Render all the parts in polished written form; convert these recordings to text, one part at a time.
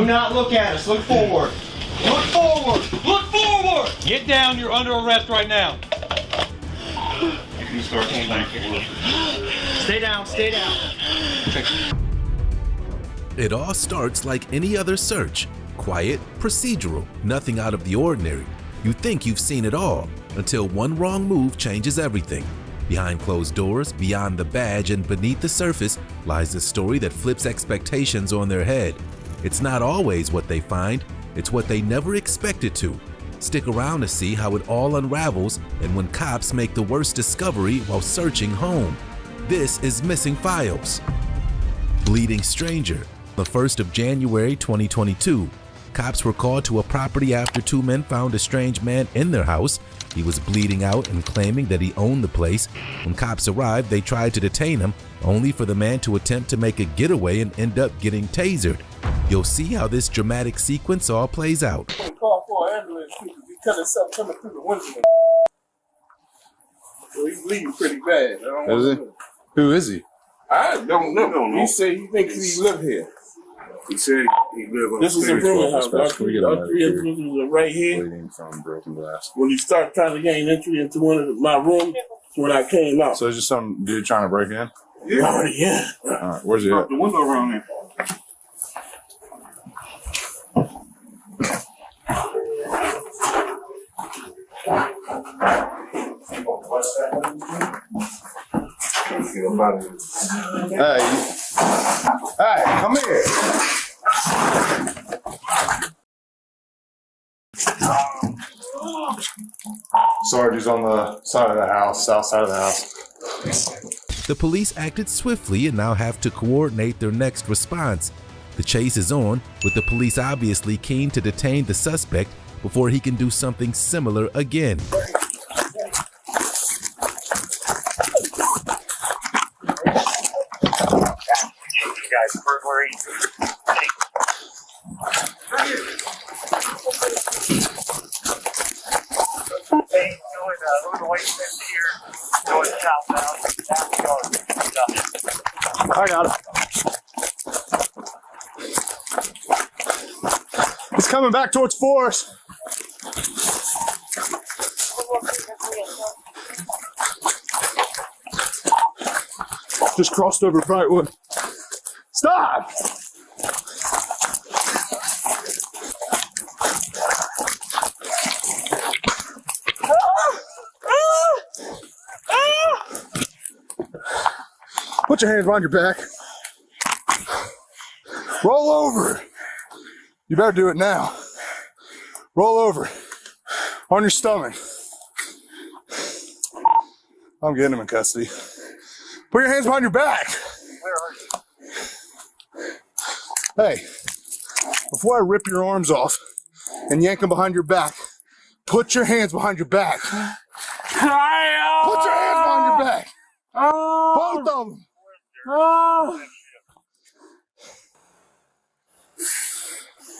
not look at us. Look forward. Look forward. Look forward. Get down. You're under arrest right now. You start Stay down. Stay down. It all starts like any other search. Quiet, procedural, nothing out of the ordinary. You think you've seen it all until one wrong move changes everything. Behind closed doors, beyond the badge, and beneath the surface lies a story that flips expectations on their head. It's not always what they find, it's what they never expected to. Stick around to see how it all unravels and when cops make the worst discovery while searching home. This is Missing Files. Bleeding Stranger. The 1st of January 2022. Cops were called to a property after two men found a strange man in their house. He was bleeding out and claiming that he owned the place. When cops arrived, they tried to detain him, only for the man to attempt to make a getaway and end up getting tasered. You'll see how this dramatic sequence all plays out. Call for an ambulance because himself coming through the window. So he's bleeding pretty bad. Is he? Who is he? I don't know. He said he thinks he live here. He said he lived on This is improvement house. Our three entrances are right here. Bleeding from broken glass. When you start trying to gain entry into one of my rooms, when I came out. So it's just some dude trying to break in? Yeah. All right, where's he at? The window around there. Hey, come here. Sarge is on the side of the house, south side of the house. The police acted swiftly and now have to coordinate their next response. The chase is on, with the police obviously keen to detain the suspect before he can do something similar again. Guys, burglary. Hey, going the white fence here, going southbound. I got it. It's coming back towards Forest. Just crossed over Brightwood. Stop! Put your hands behind your back. Roll over. You better do it now. Roll over. On your stomach. I'm getting him in custody. Put your hands behind your back. Hey, before I rip your arms off and yank them behind your back, put your hands behind your back. Put your hands behind your back. Both of them.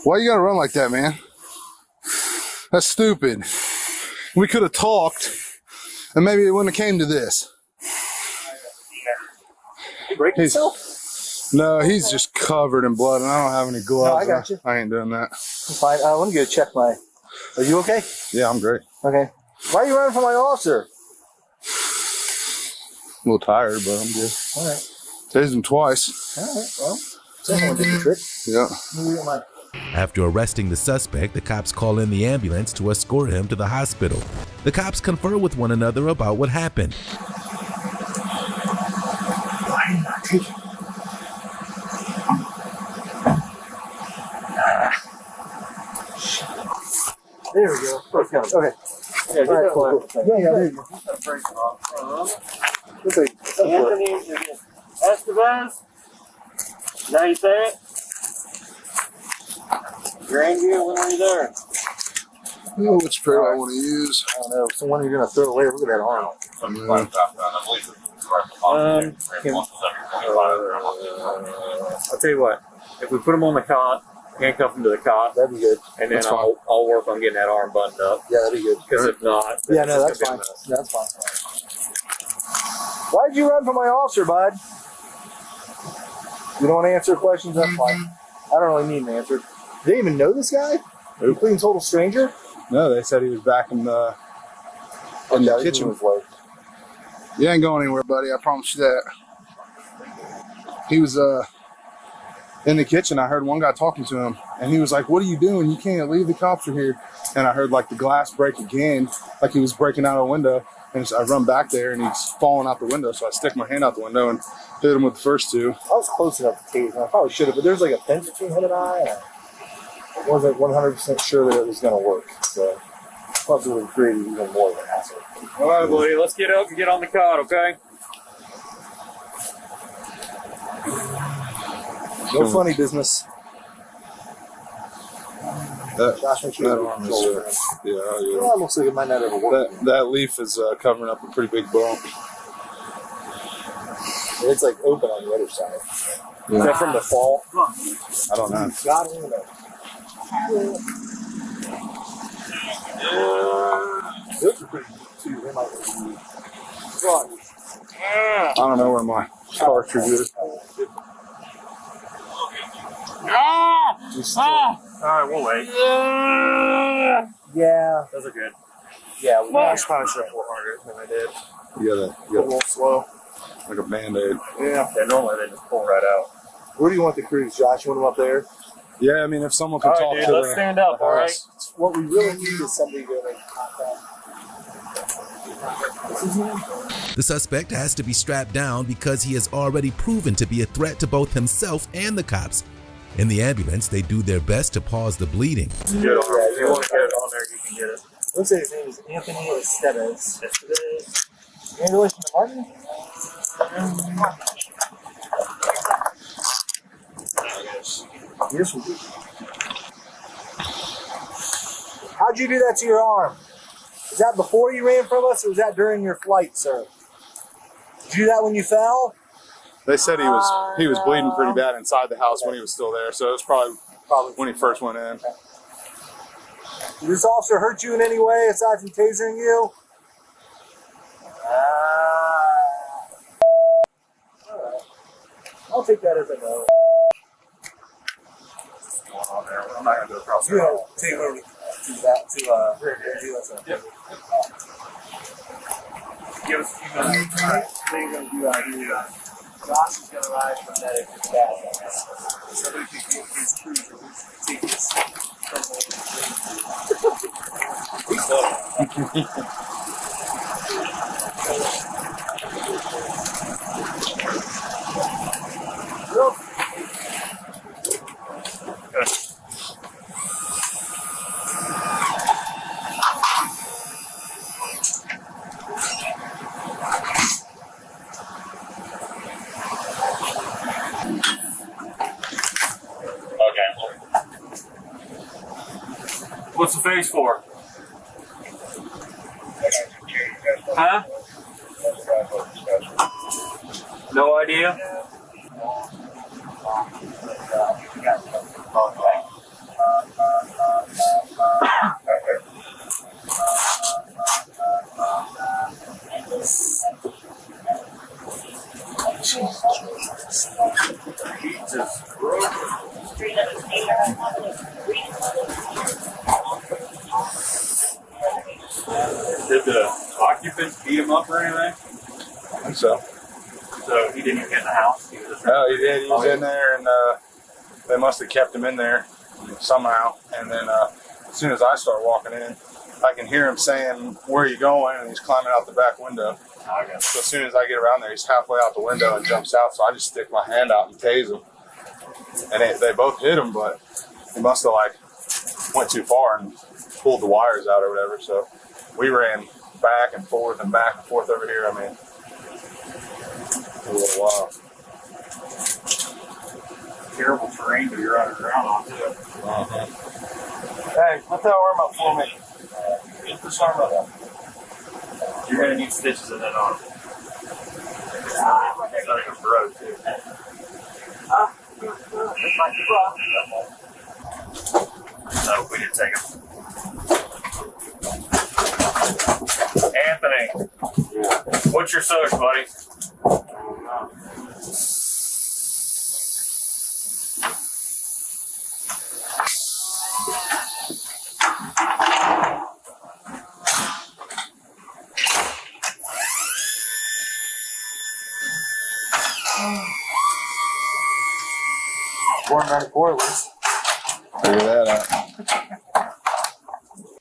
Why you gotta run like that, man? That's stupid. We could have talked, and maybe it wouldn't have came to this. He break himself? No, he's just covered in blood, and I don't have any gloves. No, I got you. I ain't doing that. I'm fine. Let me go check my... Are you okay? Yeah, I'm great. Okay. Why are you running from my officer? A little tired, but I'm good. All right. Tased him twice. All right, well, someone did the trick. Yeah. After arresting the suspect, the cops call in the ambulance to escort him to the hospital. The cops confer with one another about what happened. Why did I take it? There we go. Okay. Yeah, all right, cool. Yeah, there you go. Anthony Estevez? Is that how you say it? Grandview, when are you there? Oh, which pair I want to use? I don't know. It's the one you're going to throw away. Look at that arm. I'll tell you what. If we put him on the cot, handcuff him to the cot, That'd be good. and then I'll work on getting that arm buttoned up. Yeah, that'd be good. Because if not, Yeah, no, that's fine. That's fine. Why'd you run from my officer, bud? You don't want to answer questions? That's fine. I don't really need an answer. They didn't even know this guy? Complete and total stranger? No, they said he was back in the kitchen. You ain't going anywhere, buddy. I promise you that. He was in the kitchen. I heard one guy talking to him, and he was like, "What are you doing? You can't leave. The cops are here." And I heard like the glass break again, like he was breaking out a window. And so I run back there, and he's falling out the window. So I stick my hand out the window and hit him with the first two. I was close enough to tase him. I probably should have, but there's like a fence between him and I wasn't 100% sure that it was going to work. So plus it would have created even more of an hassle. All right, buddy, let's get up and get on the cot, okay? No funny business. Josh, make sure that arm is, Well, it looks like it might not ever work. that leaf is covering up a pretty big bump. It's like open on the other side. Is that from the fall? I don't know. God only knows. Those are pretty good too. They might be. I don't know where my cartridge is. Alright, we'll wait. Yeah. Those are good. Yeah, we probably should have worked harder than I did. You A got little slow. like a Band-Aid. Yeah. Yeah, normally they just pull right out. Where do you want the cruise, Josh? You want them up there? Yeah, I mean, if someone can All right, talk dude, to let's the, stand up, the all right? house. What we really need is somebody to make contact. The suspect has to be strapped down because he has already proven to be a threat to both himself and the cops. In the ambulance, they do their best to pause the bleeding. Get on there. If you want to get it on there, you can get it. Looks like his name is Anthony Estevez. Any relation to Martin? Yes, we do. How'd you do that to your arm? Was that before you ran from us, or was that during your flight, sir? Did you do that when you fell? They said he was bleeding pretty bad inside the house when he was still there, so it was probably when he first went in. Did this officer hurt you in any way aside from tasering you? Alright. I'll take that as a no. On there. I'm not going to go across You know, take over to that to USA. Yep. Give us a few minutes. Alright, what are you gonna do out here? Josh is gonna ride from that if it's bad. Somebody could get his cruiser, we should take this. What's the face for? Huh? No idea? Did the occupants beat him up or anything? I think so. So he didn't even get in the house? He was just Oh, he did. He was in there, and they must have kept him in there somehow. And then as soon as I start walking in, I can hear him saying, "Where are you going?" And he's climbing out the back window. So as soon as I get around there, he's halfway out the window and jumps out. So I just stick my hand out and tase him. And they both hit him, but he must have went too far and pulled the wires out or whatever. So we ran back and forth over here. I mean, for a little while. terrible terrain to be running around on, too. Hey, put that arm up for me. Get this arm up. You're going to need stitches in that arm. It's not even broke, too. This might be rough. No, we didn't take him. Anthony, what's your search, buddy? 94 at least. Figure that out.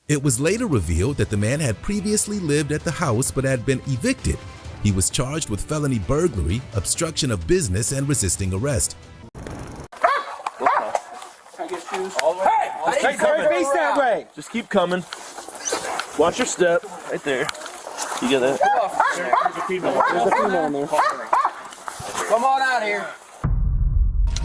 It was later revealed that the man had previously lived at the house but had been evicted. He was charged with felony burglary, obstruction of business, and resisting arrest. Hey, face that way. Just keep coming. Watch your step. Right there. You get that? There's a female in there. Come on out here.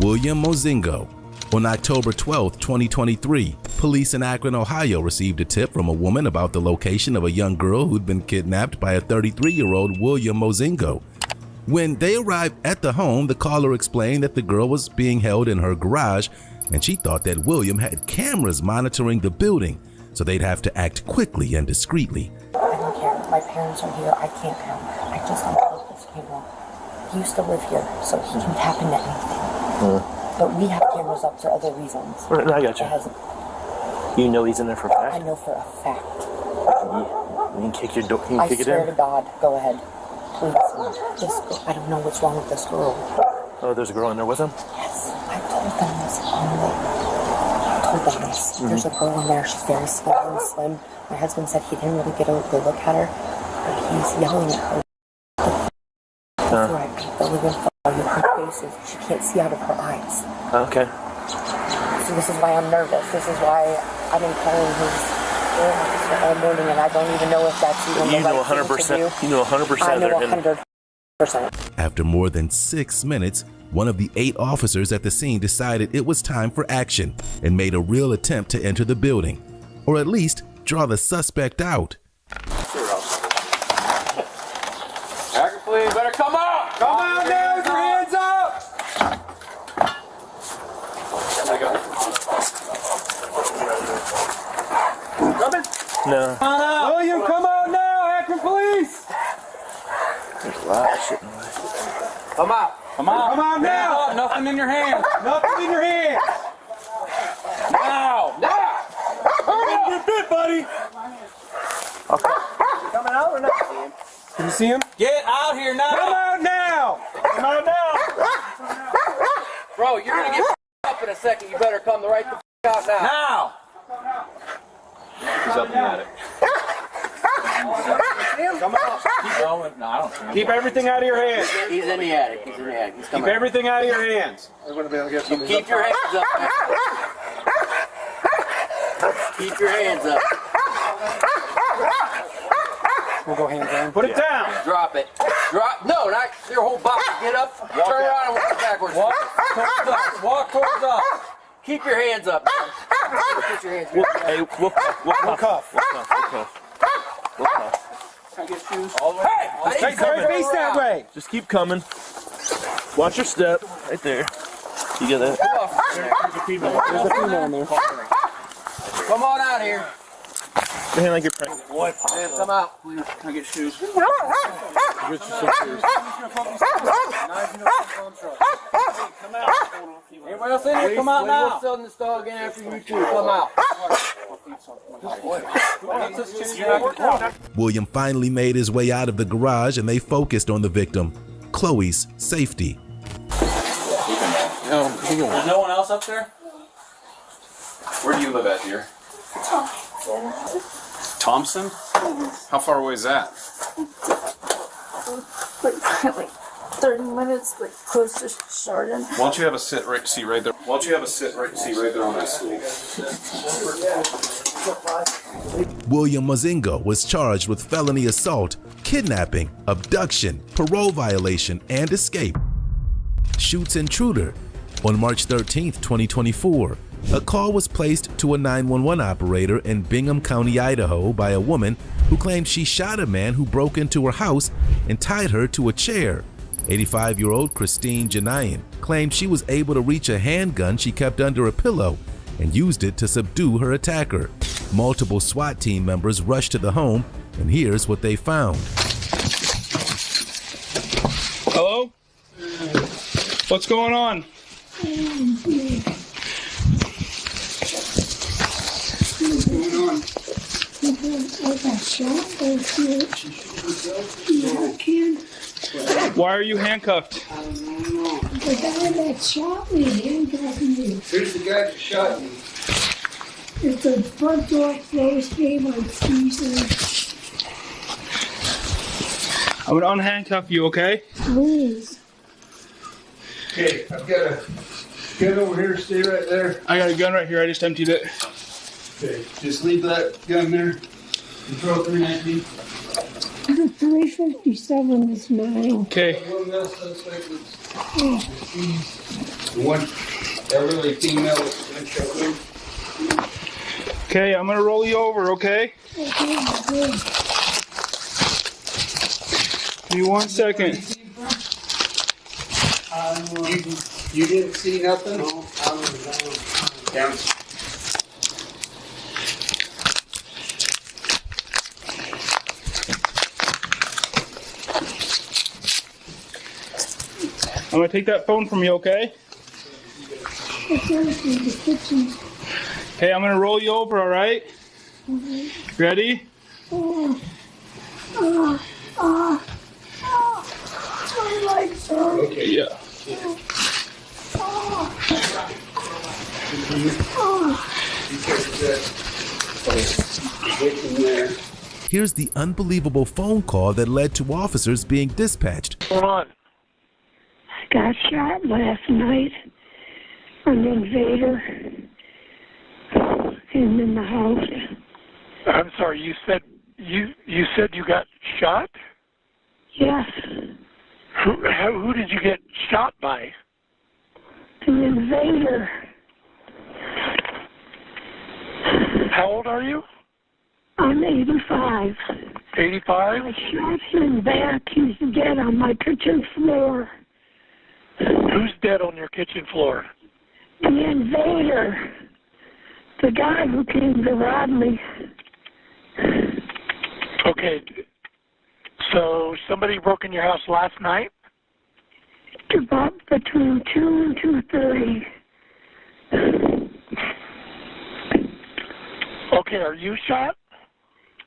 William Mozingo. On October 12, 2023, police in Akron, Ohio received a tip from a woman about the location of a young girl who'd been kidnapped by a 33-year-old William Mozingo. When they arrived at the home, the caller explained that the girl was being held in her garage, and she thought that William had cameras monitoring the building, so they'd have to act quickly and discreetly. I don't care. My parents are here. I can't help. I just don't help this camera. He used to live here, so he can tap into anything. But we have cameras up for other reasons. Right, I got you. You know he's in there for a fact? I know for a fact. You can kick your door. Can you I kick it swear in? to God, go ahead. Please. I don't know what's wrong with this girl. Oh, there's a girl in there with him? Yes, I told them this on the... There's a girl in there. She's very small and slim. My husband said he didn't really get a good look at her, but he's yelling at her. Before I beat the living fuck out of her faces, she can't see out of her eyes. Okay. So this is why I'm nervous. This is why I've been calling his officer all morning, and I don't even know if that's even the right thing to do. You know 100% I know they're in. 100%. After more than 6 minutes, one of the 8 officers at the scene decided it was time for action and made a real attempt to enter the building, or at least draw the suspect out. Hacker, please, better come out! Come out now with your hands up! Coming? No. Come on out! William, come out now! Akron Police! There's a lot of shit in the way. Come out! Come out! Come out now! Nothing in your hands! Nothing in your hands! Now! Now! Get bit, buddy! Coming out or not? Can you see him? Get out here now! Come out now! Come out now! Bro, you're gonna get up in a second. You better come right the out now. Now! He's up in the attic. Come out. Keep going. No, I don't see him. Keep everything out of your hands. He's in the attic. He's in the attic. He's coming. Keep everything out of your hands. Keep your hands up. Keep your hands up. We'll go hands down. Put it down. Drop it. Drop. No, not your whole body. Get up. Turn around and walk backwards. Walk towards us. Walk towards us. Keep your hands up. Put your hands up. Hey, we'll cuff. Can I get shoes? All the way. Hey! Face that way. Just keep coming. Watch your step. Right there. You get that? There's a female in there. Come on out here. Your hand like you're pregnant. Come out, please. Can I get shoes? Anybody else in here? Come out now. We're selling this dog in after you two. Come out. William finally made his way out of the garage and they focused on the victim, Chloe's safety. There's no one else up there? Where do you live at, dear? Thompson? How far away is that? Like 30 minutes, like close to Chardon. Why don't you have a seat right there? Why don't you have a seat right there on that stool? William Mozingo was charged with felony assault, kidnapping, abduction, parole violation, and escape. Shoots Intruder. On March 13, 2024, a call was placed to a 911 operator in Bingham County, Idaho by a woman who claimed she shot a man who broke into her house and tied her to a chair. 85-year-old Christine Janayan claimed she was able to reach a handgun she kept under a pillow and used it to subdue her attacker. Multiple SWAT team members rushed to the home, and here's what they found. Hello? What's going on? Yeah, Why are you handcuffed? The guy that shot me handcuffing me. Who's the guy that shot you? If the front door closed game on Tuesday, I'm gonna unhandcuff you, okay? please. Okay, I've got a gun over here. Stay right there. I got a gun right here. I just emptied it. Okay, just leave that gun there. And throw 319. The 357 is mine. Okay. One male suspect was deceased. One elderly female with gunshot wound. Okay, I'm gonna roll you over, okay? Okay, good. Give me 1 second. You didn't see nothing? No, down. I'm gonna take that phone from you, okay? It's in the kitchen. Okay, I'm gonna roll you over, all right? Okay. Ready? My legs hurt. Okay, yeah. Here's the unbelievable phone call that led to officers being dispatched. What's going on? I got shot last night. An invader came in the house. I'm sorry. You said you got shot? Yes, Who did you get shot by? an invader. How old are you? I'm 85. 85? I shot him back. He's dead on my kitchen floor. Who's dead on your kitchen floor? The invader. The guy who came to rob me. Okay. So somebody broke in your house last night? About between 2 and 2:30. Okay, are you shot?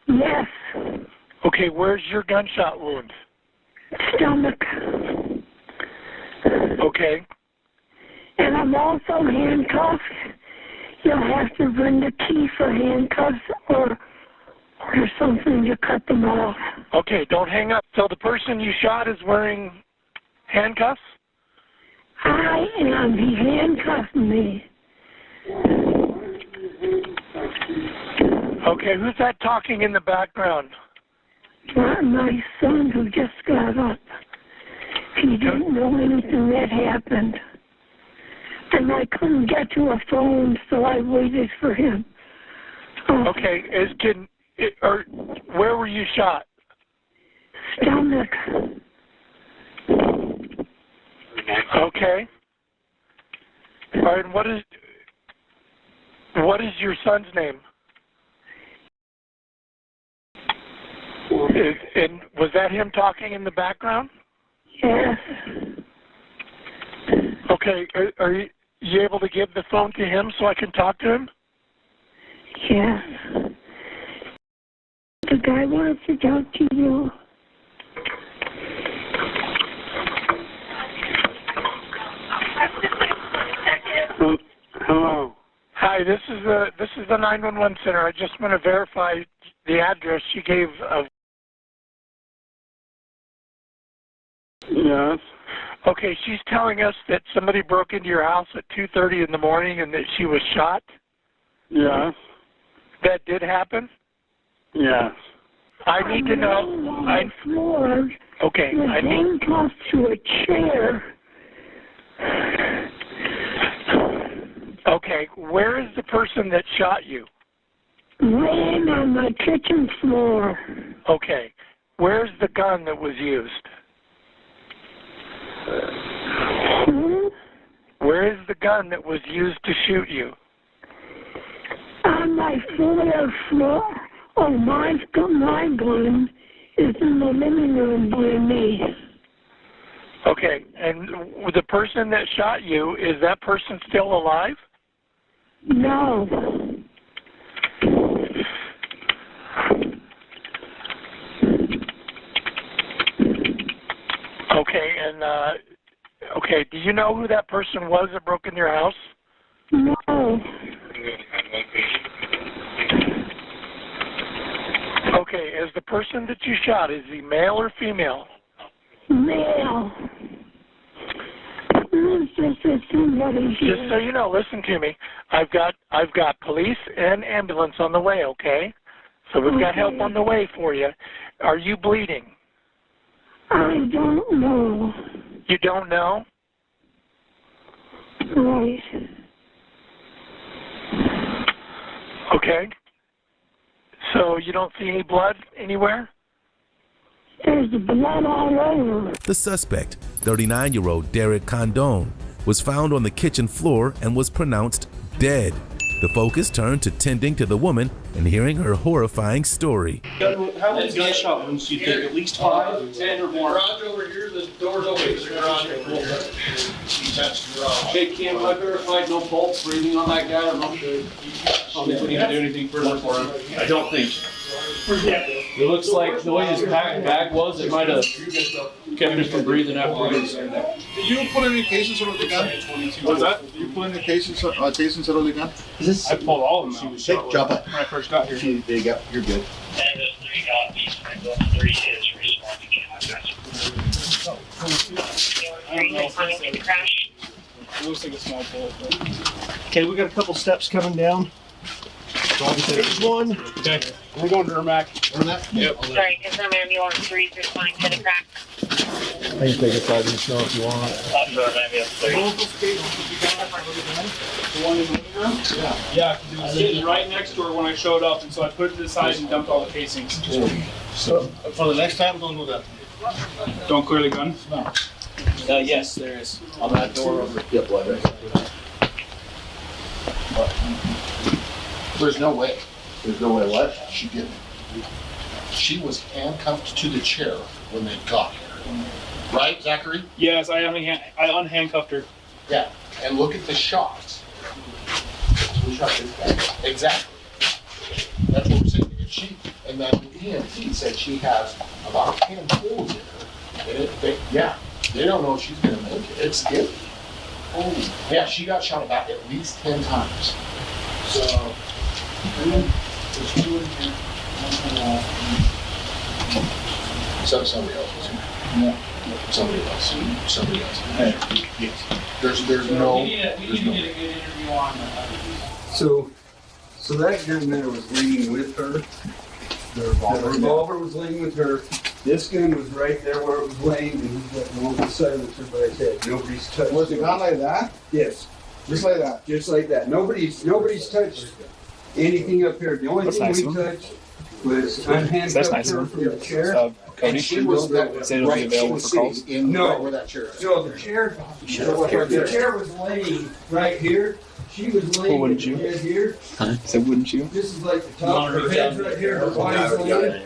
Yes. Okay, where's your gunshot wound? Stomach. Okay. And I'm also handcuffed. You'll have to bring the key for handcuffs or something to cut them off. Okay, don't hang up. So the person you shot is wearing handcuffs? I am. He handcuffed me. Okay, who's that talking in the background? My son who just got up. He didn't know anything that happened. And I couldn't get to a phone, so I waited for him. Okay, where were you shot? Stomach. Okay. All right, and what is your son's name? And was that him talking in the background? Yes. Okay, are you able to give the phone to him so I can talk to him? Yes. The guy wants to talk to you. Hello. Hi, this is the 911 center. I just want to verify the address you gave of. Yes. Okay, she's telling us that somebody broke into your house at 2:30 in the morning and that she was shot. Yes. That did happen? Yes. I need to know. Okay. I need handcuffed to a chair. Okay, where is the person that shot you? Laying on my kitchen floor. Okay, where's the gun that was used? Where is the gun that was used to shoot you? On my floor. Oh, my gun is in the living room by me. Okay, and the person that shot you, is that person still alive? No. Okay, and Okay, do you know who that person was that broke into your house? No. Okay, is the person that you shot, is he male or female? Male. Just so you know, listen to me. I've got police and ambulance on the way, okay? So we've got help on the way for you. Are you bleeding? I don't know. You don't know? Right. Okay. So you don't see any blood anywhere? There's blood all over. The suspect, 39-year-old Derek Condon, was found on the kitchen floor and was pronounced dead. The focus turned to tending to the woman and hearing her horrifying story. How many gunshot wounds do you think? At least 5? 10 or more? Garage over here, the door's open. The garage. Hey, Kim, I verified no pulse breathing on that guy. I'm not sure. We need to do anything further for him. I don't think. It looks like the way his bag was, it might have kept him from breathing afterwards. Did you put any cases on the gun? What's that? Did you put any cases on the gun? I pulled all of them out. Hey, drop it. When I first got here. There you go. You're good. And those 3 got these, and those 3 is responding. I don't know. It looks like a small bullet. Okay, we got a couple steps coming down. Stage 1. Okay. We're going to Ermac. Yep. Sorry, confirm ambulance 3 is responding to the crack. I can take a side of the snow if you want. Ambulance 3. The one in the living room? Yeah, because it was sitting right next to her when I showed up, and so I put it to the side and dumped all the casings. So, for the next time, don't do that. Don't clear the gun? No. Yes, there is. On that door over. Yep, There's no way. There's no way what? She didn't. She was handcuffed to the chair when they got here. Right, Zachary? Yes, I unhandcuffed her. Yeah. And look at the shots. We shot this guy. Exactly. That's what we're saying. And then the EMT said she has about 10 holes in her. They don't know if she's going to make it. It's scary. Oh. Yeah, she got shot about at least 10 times. So, there's 2 in here. Somebody else was here. Yeah. Somebody else. Yes. There's no. We need to get a good interview on that. So that gun there was leaning with her. The revolver was leaning with her. This gun was right there where it was laying, and he's got the one silencer by his head. Nobody's touched. Was the gun like that? Yes. Just like that? Just like that. Nobody's touched anything up here. The only thing we touched was unhandcuffed her from the chair. And she was right in No, where that chair is. No, the chair was laying right here. She was laying right here. So wouldn't you? This is like the top of her head right here. Her body's laying.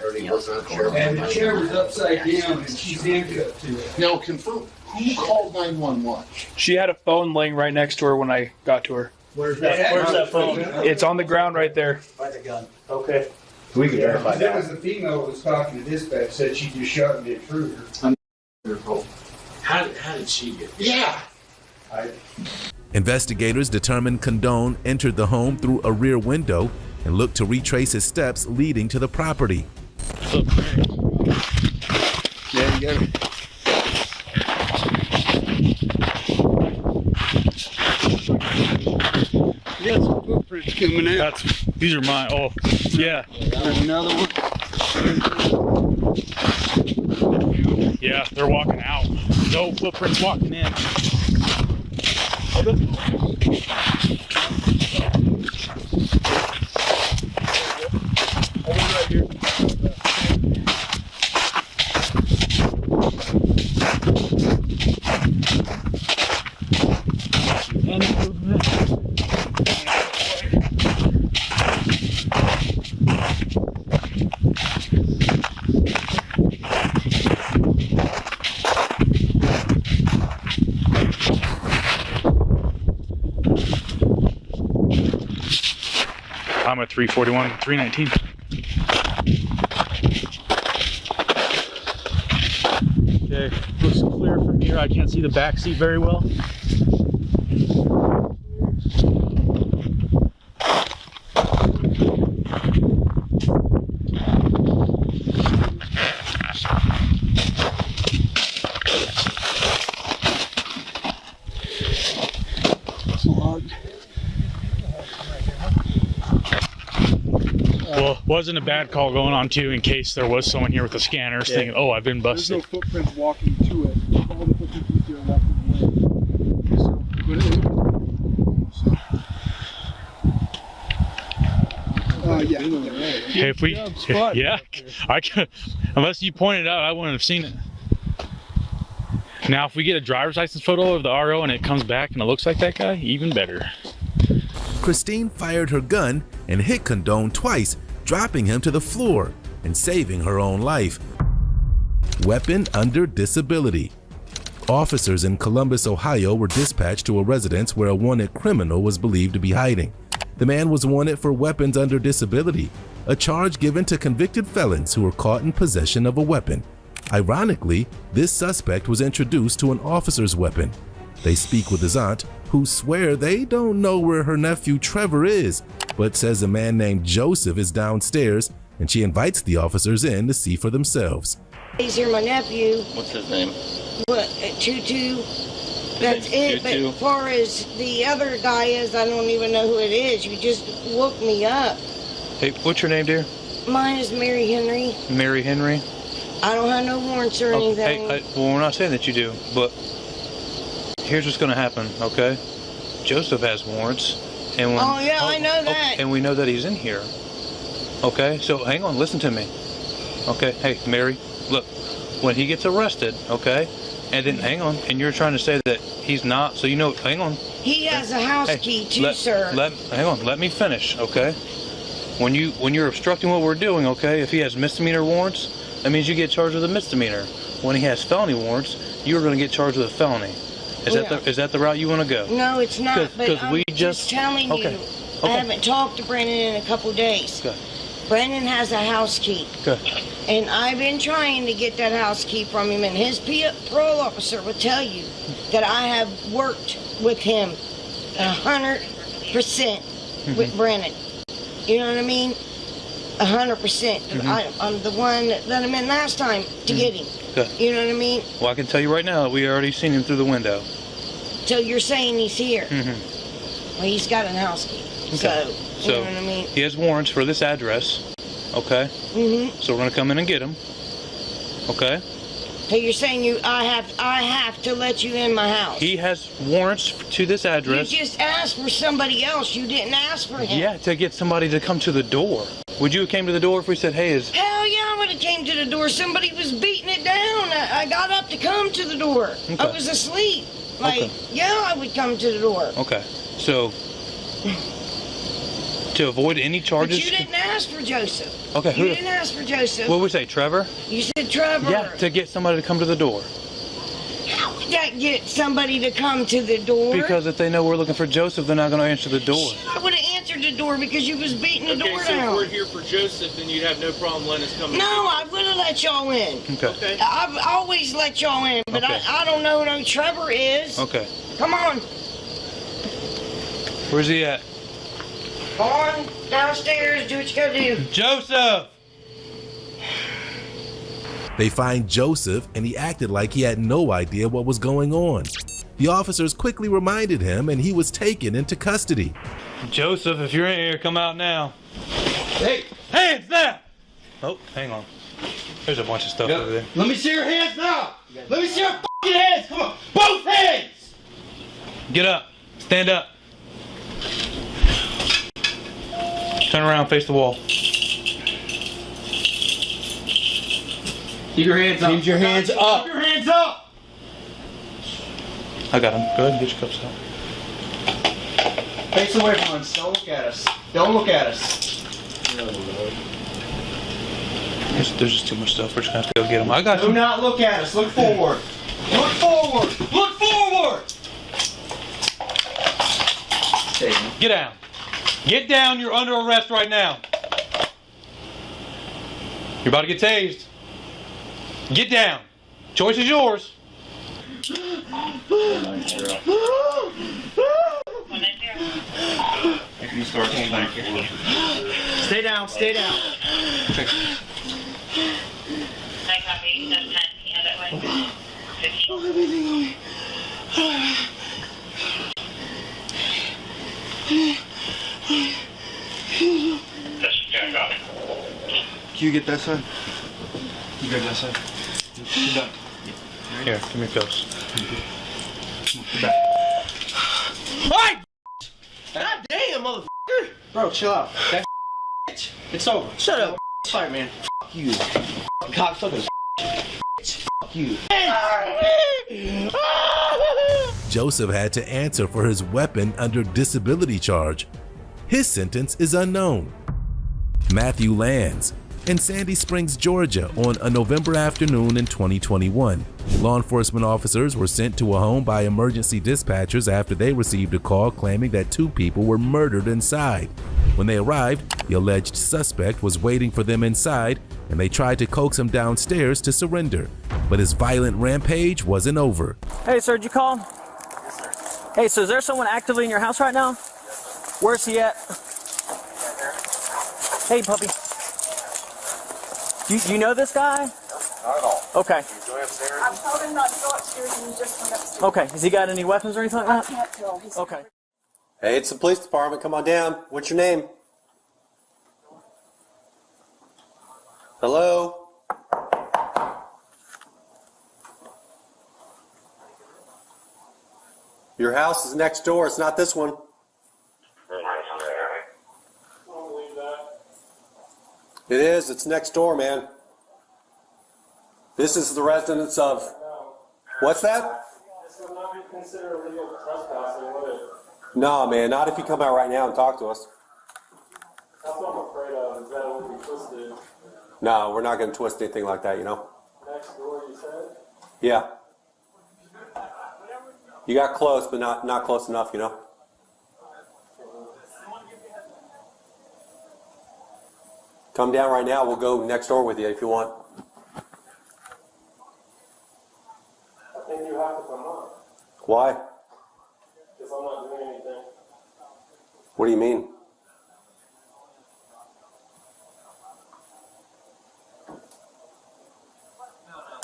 And the chair was upside down, and she's handcuffed to it. Now confirm. Who called 911? She had a phone laying right next to her when I got to her. Where's that phone? It's on the ground right there. By the gun. Okay. We can verify That that. was the female who was talking to dispatch, said she just shot the intruder. How did she get? Yeah. Investigators determined Condon entered the home through a rear window and looked to retrace his steps leading to the property. Yeah, you got it. Yeah, some footprints coming out. These are mine. Oh, yeah. There's another one. Yeah, they're walking out. No footprints walking in. I'm at 341, 319. Okay, looks clear from here. I can't see the back seat very well. Well, wasn't a bad call going on too, in case there was someone here with the scanners thinking, "Oh, I've been busted." There's no footprints walking to it. All the footprints here are walking away. So, Hey, if we, yeah, I can, unless you pointed out, I wouldn't have seen it. Now, if we get a driver's license photo of the RO and it comes back and it looks like that guy, even better. Christine fired her gun and hit Condone twice, dropping him to the floor and saving her own life. Weapon under disability. Officers in Columbus, Ohio were dispatched to a residence where a wanted criminal was believed to be hiding. The man was wanted for weapons under disability, a charge given to convicted felons who were caught in possession of a weapon. Ironically, this suspect was introduced to an officer's weapon. They speak with his aunt, who swear they don't know where her nephew Trevor is, but says a man named Joseph is downstairs, and she invites the officers in to see for themselves. He's here, my nephew. What's his name? What, Tutu? That's it, but as far as the other guy is, I don't even know who it is. You just woke me up. Hey, what's your name, dear? Mine is Mary Henry. Mary Henry? I don't have no warrants or anything. Well, we're not saying that you do, but here's what's going to happen, okay? Joseph has warrants. And when, I know that. And we know that he's in here. Okay, so hang on, listen to me. Okay, hey, Mary, look, when he gets arrested, okay, and then hang on, and you're trying to say that he's not, so you know, hang on. He has a house key too, sir. Hang on, let me finish, okay? When you're obstructing what we're doing, okay, if he has misdemeanor warrants, that means you get charged with a misdemeanor. When he has felony warrants, you're going to get charged with a felony. Is that the route you want to go? No, it's not, but I'm we just telling you, I haven't talked to Brandon in a couple days. Okay. Brandon has a house key. Okay. And I've been trying to get that house key from him, and his parole officer will tell you that I have worked with him 100% with Brandon. You know what I mean? 100%. I'm the one that let him in last time to get him. Okay. You know what I mean? Well, I can tell you right now that we already seen him through the window. So you're saying he's here? Well, he's got a house key. Okay. So, you know what I mean? He has warrants for this address. Okay. So we're gonna come in and get him. Okay. So you're saying I have to let you in my house? He has warrants to this address. You just asked for somebody else. You didn't ask for him. Yeah, to get somebody to come to the door. Would you have came to the door if we said, "Hey, is"? Hell yeah, I would have came to the door. Somebody was beating it down. I got up to come to the door. Okay. I was asleep. Yeah, I would come to the door. Okay. So to avoid any charges. But you didn't ask for Joseph. Okay. You didn't ask for Joseph. What would we say, Trevor? You said Trevor. Yeah, to get somebody to come to the door. How would that get somebody to come to the door? Because if they know we're looking for Joseph, they're not going to answer the door. I would have answered the door because you was beating the door Okay, so down. if we're here for Joseph, then you'd have no problem letting us come in. No, I would have let y'all in. Okay. I've always let y'all in, but Okay. I don't know who Trevor is. Okay. Come on. Where's he at? Come on, downstairs, do what you gotta do. Joseph! They find Joseph, and he acted like he had no idea what was going on. The officers quickly reminded him, and he was taken into custody. Joseph, if you're in here, come out now. Hey! Hands now! Oh, hang on. There's a bunch of stuff over there. Let me see your hands now. Let me see your fucking hands. Come on, both hands. Get up. Stand up. Turn around, face the wall. Keep your hands up. Keep your hands up. Keep your hands up. I got him. Go ahead and get your cups out. Face away from us. Don't look at us. Don't look at us. There's just too much stuff. We're just going to have to go get him. I got you. Do not look at us. Look forward. Look forward. Look forward. Get down. Get down. You're under arrest right now. You're about to get tased. Get down. Choice is yours. If you start thinking. Stay down, stay down. Okay. I copy. 10, yeah, that way. 15. Can you get that side? You grab that side. You're done. Here, give me pills. Alright! God damn, motherfucker! Bro, chill out. That it's over. Shut up. Sorry, man. Fuck you. Cocksucker. Fuck you. Joseph had to answer for his weapon under disability charge. His sentence is unknown. Matthew lands in Sandy Springs, Georgia on a November afternoon in 2021. Law enforcement officers were sent to a home by emergency dispatchers after they received a call claiming that 2 people were murdered inside. When they arrived, the alleged suspect was waiting for them inside, and they tried to coax him downstairs to surrender. But his violent rampage wasn't over. Hey, sir, did you call? Yes, sir. Hey, so is there someone actively in your house right now? Where's he at? Hey, puppy. You know this guy? Not at all. Okay. He's going upstairs. I told him not to go upstairs and he just went upstairs. Okay. Has he got any weapons or anything like that? I can't tell. He's okay. Hey, it's the police department. Come on down. What's your name? Hello? Your house is next door. It's not this one. It is. It's next door, man. This is the residence of... What's that? This would not be considered illegal trespassing, would it? No, man. Not if you come out right now and talk to us. That's what I'm afraid of, is that it would be twisted. No, we're not going to twist anything like that, you know? Next door, you said? Yeah. You got close, but not close enough, you know? Come down right now. We'll go next door with you if you want. I think you have to come up. Why? Because I'm not doing anything. What do you mean?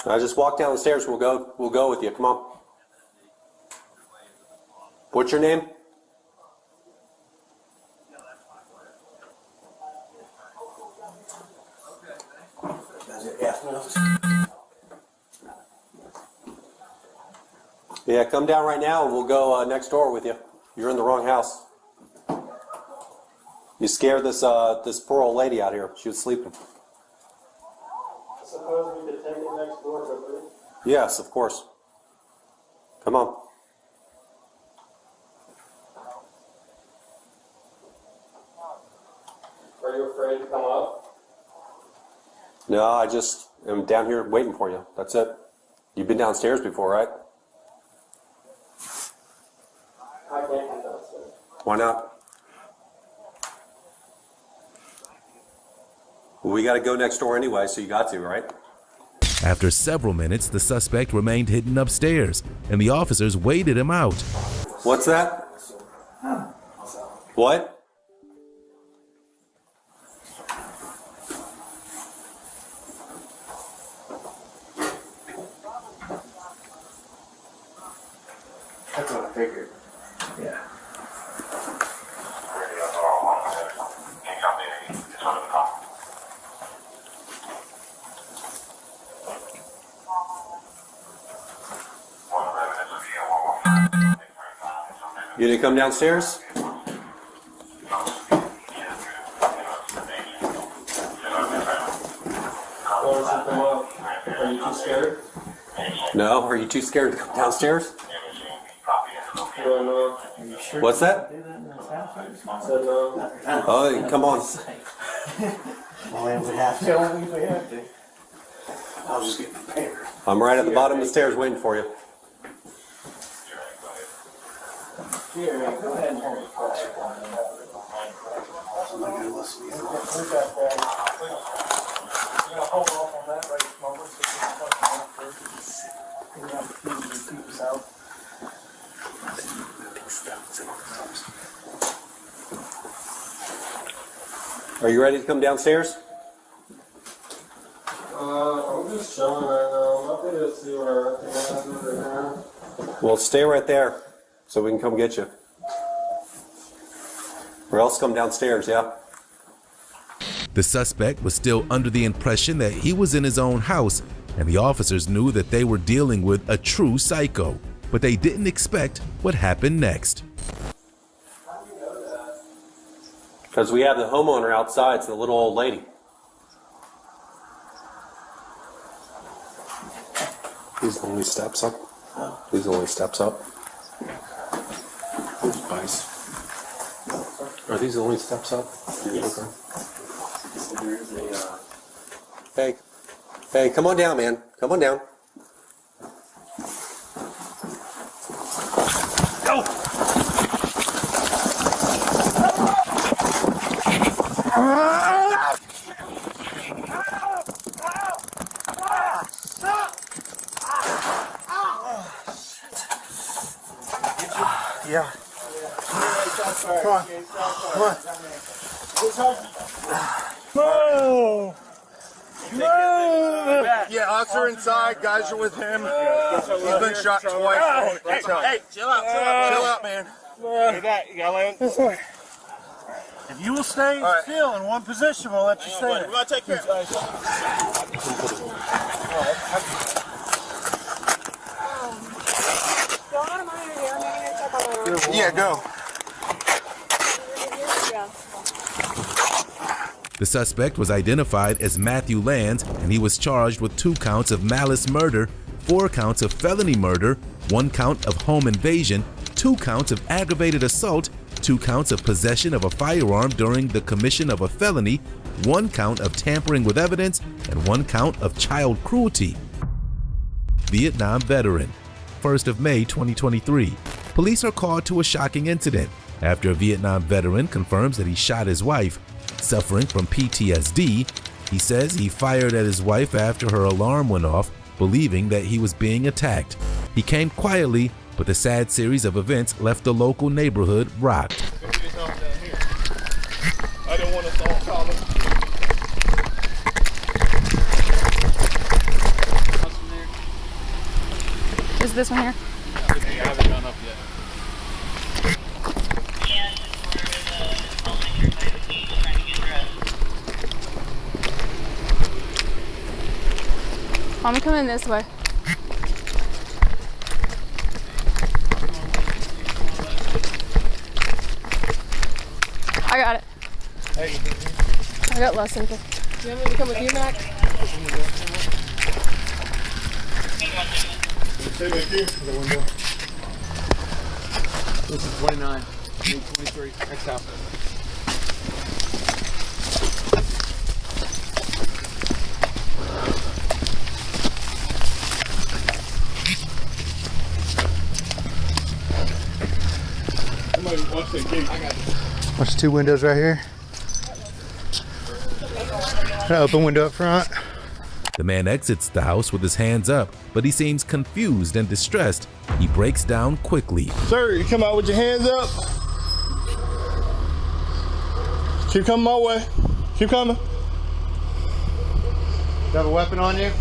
I just walk down the stairs. We'll go with you. Come on. What's your name? Yeah, come down right now and we'll go next door with you. You're in the wrong house. You scared this poor old lady out here. She was sleeping. I suppose we could take it next door, quickly. Yes, of course. Come on. Are you afraid to come up? No, I just am down here waiting for you. That's it. You've been downstairs before, right? I can't get downstairs. Why not? Well, we got to go next door anyway, so you got to, right? After several minutes, the suspect remained hidden upstairs, and the officers waited him out. What's that? What? That's what I figured. Yeah. You didn't come downstairs? Are you too scared? No? Are you too scared to come downstairs? No, no. What's that? Said no. Oh, come on. Well, if we have to. Only if we have to. I'll just get prepared. I'm right at the bottom of the stairs waiting for you. Here, go ahead and hold it. I'm not going to listen to you. We're going to hold off on that right moment. So Are you ready to come downstairs? I'm just chilling right now. I'm happy to see where everything is right now. Well, stay right there so we can come get you. Or else come downstairs, yeah? The suspect was still under the impression that he was in his own house, and the officers knew that they were dealing with a true psycho, but they didn't expect what happened next. Because we have the homeowner outside, it's the little old lady. These only steps up. These only steps up. Those bikes. Are these the only steps up? Yes. Hey. Hey, come on down, man. Come on down. Go! Yeah. Come on. Come on. No! No! Yeah, officer inside. Guys are with him. He's been shot twice. Hey, chill out, Chill out, man. Hey, that, you gotta land this way. If you will stay still in one position, we'll let you stay there. We're gonna take care of it. Yeah, go. The suspect was identified as Matthew Lands, and he was charged with 2 counts of malice murder, 4 counts of felony murder, 1 count of home invasion, 2 counts of aggravated assault, 2 counts of possession of a firearm during the commission of a felony, 1 count of tampering with evidence, and 1 count of child cruelty. Vietnam veteran. 1st of May 2023. Police are called to a shocking incident after a Vietnam veteran confirms that he shot his wife. Suffering from PTSD, he says he fired at his wife after her alarm went off, believing that he was being attacked. He came quietly, but the sad series of events left the local neighborhood rocked. I didn't want us all calling. Is this one here? I haven't gone up yet. I'm coming this way. I got it. I got less than. Do you want me to come with you, Mac? Stay back here for the window. This is 29. Need 23. Next house. Somebody watch that gate. I got it. Watch the 2 windows right here. An open window up front. The man exits the house with his hands up, but he seems confused and distressed. He breaks down quickly. Sir, you come out with your hands up. Keep coming my way. Keep coming. You have a weapon on you?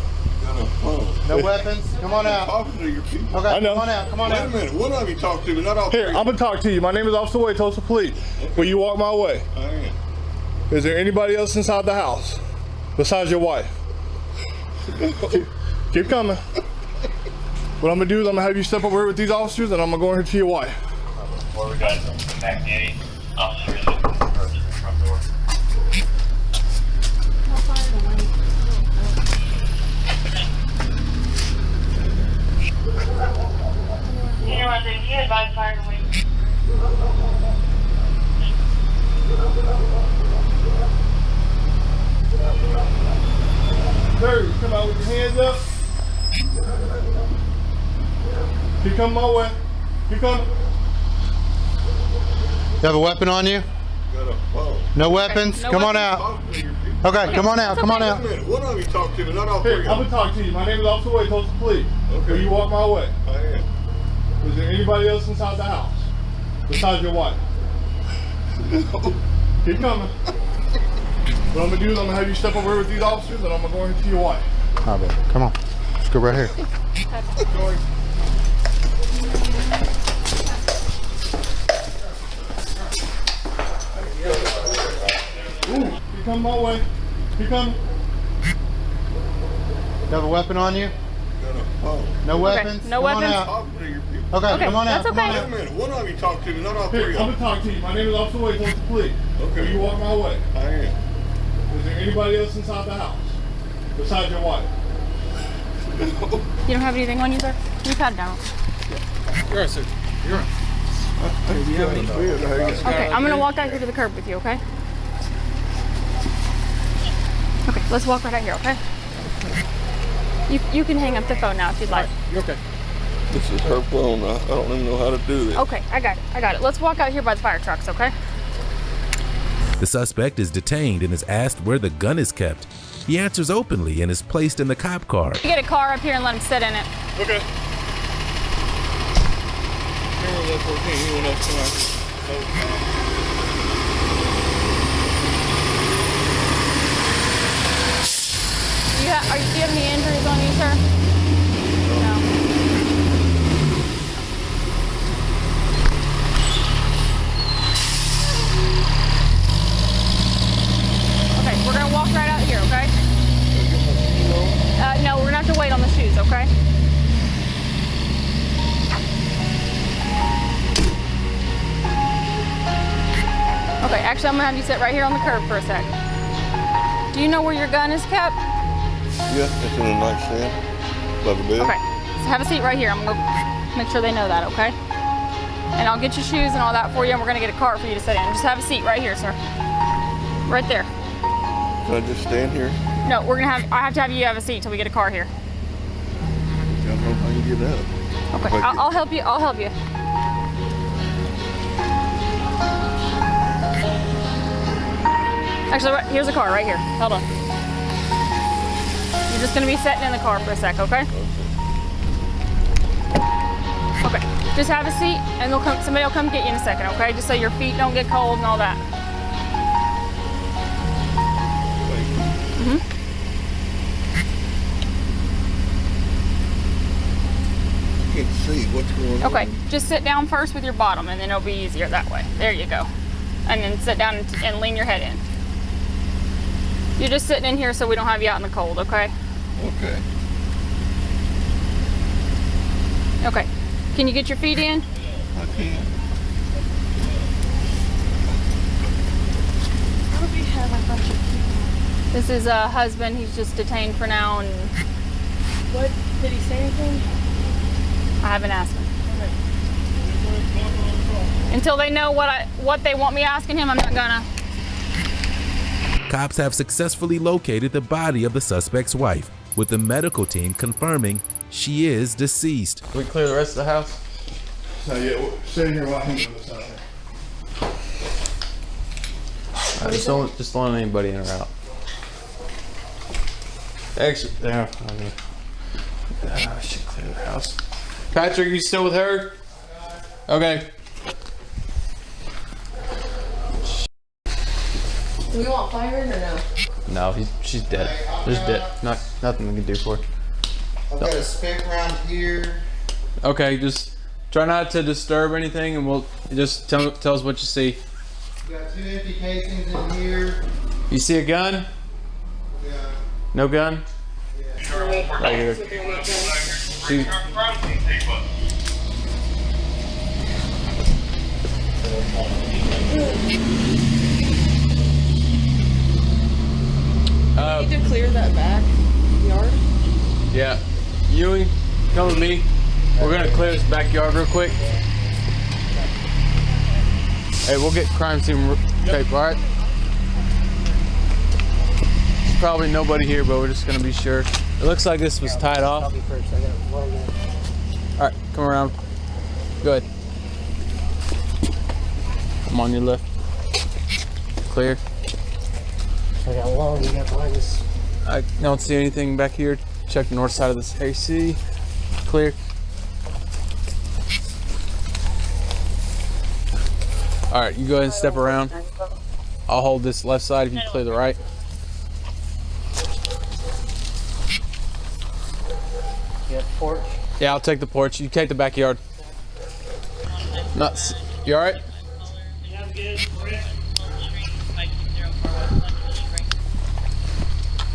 No weapons? Come on out. Talking to your people. Okay, I know. come on out. Come on out. Wait a minute. One of you talk to me, not all Here, I'm going to talk to you. My name is Officer Wade, Tulsa Police. Okay. Will you walk my way? I am. Is there anybody else inside the house besides your wife? Keep coming. What I'm going to do is I'm going to have you step over here with these officers, and I'm going to go in here to your wife. Before we got some activity, officers looking for the person in the front door. You advise fire away. Sir, come out with your hands up. Keep coming my way. Keep coming. You have a weapon on you? No weapons? No come on weapons. out. Okay, come on out. Come on out. One of you talk to me, not all three. I'm going to talk to you. My name is Officer Wade, Tulsa Police. Okay. Will you walk my way? I am. Is there anybody else inside the house besides your wife? Keep coming. What I'm gonna do is I'm gonna have you step over here with these officers, and I'm gonna go into your wife. All right, come on. Let's go right here. Ooh, he come my way. He come. You have a weapon on you? No weapons? No Come on weapons? out. Okay, come on out. That's okay. Come on out. One of you talk to me, not all three. I'm gonna talk to you. My name is Officer Wade, Postal Police. Okay. Will you walk my way? I am. Is there anybody else inside the house besides your wife? You don't have anything on you, sir? Can you pat it down? You're right, sir. You're right. Okay, I'm gonna walk out here to the curb with you, okay? Okay, let's walk right out here, okay? You can hang up the phone now if you'd like. You're okay. This is her phone. I don't even know how to do this. Okay, I got it. Let's walk out here by the fire trucks, okay? The suspect is detained and is asked where the gun is kept. He answers openly and is placed in the cop car. You get a car up here and let him sit in it. Okay. Anyone else come out here? Do you have any injuries on you, sir? No. Okay, we're gonna walk right out here, okay? No, we're gonna have to wait on the shoes, okay? Okay, actually, I'm gonna have you sit right here on the curb for a sec. Do you know where your gun is kept? Yeah, it's in a nightstand by the bed. Okay, so have a seat right here. I'm gonna make sure they know that, okay? And I'll get your shoes and all that for you, and we're gonna get a cart for you to sit in. Just have a seat right here, sir. Right there. Can I just stand here? No, I have to have you have a seat till we get a car here. I don't know how you get up. Okay, I'll help you. I'll help you. Actually, here's a car right here. Hold on. You're just gonna be sitting in the car for a sec, okay? Okay. Just have a seat, and somebody will come get you in a second, okay? Just so your feet don't get cold and all that. I can't see what's going on. Okay, just sit down first with your bottom, and then it'll be easier that way. There you go. And then sit down and lean your head in. You're just sitting in here so we don't have you out in the cold, okay? Okay. Okay. Can you get your feet in? I can. This is a husband. He's just detained for now. And what? Did he say anything? I haven't asked him. Until they know what they want me asking him, I'm not gonna. Cops have successfully located the body of the suspect's wife, with the medical team confirming she is deceased. Can we clear the rest of the house? So yeah, sitting here while I'm on this side there. Just don't let anybody in or out. Actually, there. I should clear the house. Patrick, you still with her? Okay. Do we want fire in or no? No, she's dead. There's nothing we can do for her. I've got a spec around here. Okay, just try not to disturb anything, and we'll just tell us what you see. You got 2 empty casings in here. You see a gun? Yeah. No gun? Yeah. Right here. See, We need to clear that back yard. yeah. Ewing, come with me. We're gonna clear this backyard real quick. Hey, we'll get crime scene tape, all right? There's probably nobody here, but we're just gonna be sure. It looks like this was tied off. All right, come around. Go ahead. I'm on your left. Clear. I got long, you got behind this. I don't see anything back here. Check the north side of this AC. Clear. All right, you go ahead and step around. I'll hold this left side if you clear the right. porch. Yeah, I'll take the porch. You take the backyard. Nuts. You all right? Yeah, I'm good.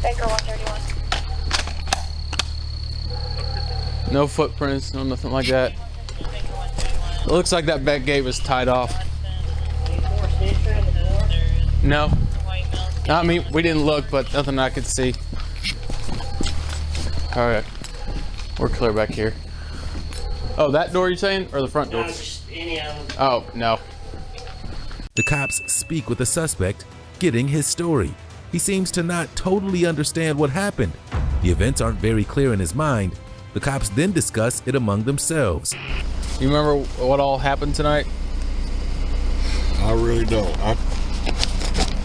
Banker 131. No footprints, no nothing like that. It looks like that back gate was tied off. No. I mean, we didn't look, but nothing I could see. All right. We're clear back here. Oh, that door you're saying? Or the front door? No, just any of them. Oh, no. The cops speak with the suspect, getting his story. He seems to not totally understand what happened. The events aren't very clear in his mind. The cops then discuss it among themselves. You remember what all happened tonight? I really don't.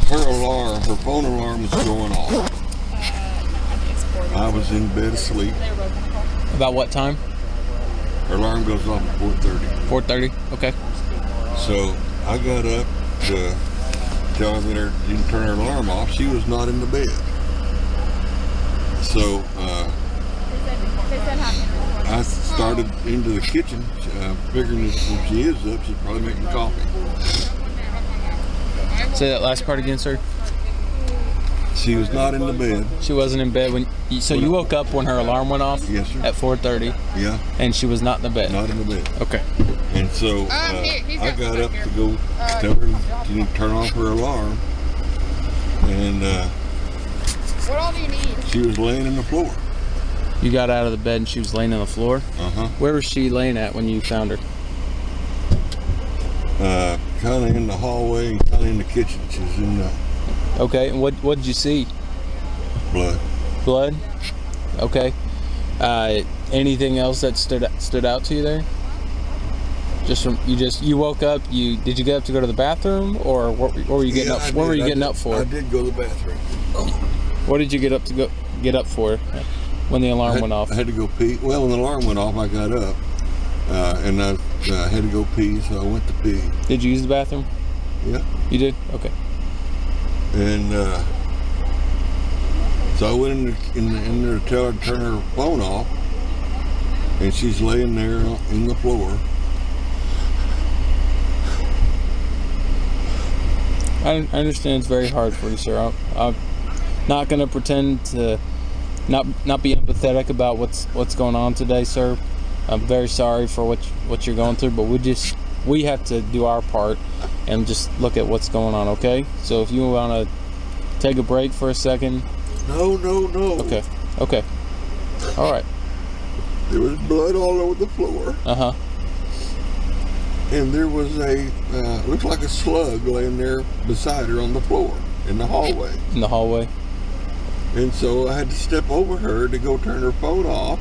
Her phone alarm was going off. I was in bed asleep. About what time? Her alarm goes off at 4:30. 4:30, okay. So I got up to tell her that she didn't turn her alarm off. She was not in the bed. So I started into the kitchen, figuring that if she is up, she's probably making coffee. Say that last part again, sir. She was not in the bed. She wasn't in bed when. You woke up when her alarm went off? Yes, sir. At 4:30. Yeah. And she was not in the bed. Not in the bed. Okay. And so I got up to go tell her she didn't turn off her alarm, and What all do you need? she was laying in the floor. You got out of the bed and she was laying on the floor? Uh-huh. Where was she laying at when you found her? Kind of in the hallway and kind of in the kitchen. She was in the... Okay, and what did you see? Blood. Blood? Okay. Anything else that stood out to you there? You woke up. Did you get up to go to the bathroom, or what were you getting up? What were you getting up for? I did go to the bathroom. What did you get up for when the alarm went off? I had to go pee. Well, when the alarm went off, I got up and I had to go pee, so I went to pee. Did you use the bathroom? Yeah. You did? Okay. And so I went in there to tell her to turn her phone off, and she's laying there in the floor. I understand it's very hard for you, sir. I'm not going to pretend to not be empathetic about what's going on today, sir. I'm very sorry for what you're going through, but we have to do our part and just look at what's going on, okay? So if you want to take a break for a second. No. Okay. All right. There was blood all over the floor. Uh-huh. And there was looked like a slug laying there beside her on the floor in the hallway. In the hallway. And so I had to step over her to go turn her phone off.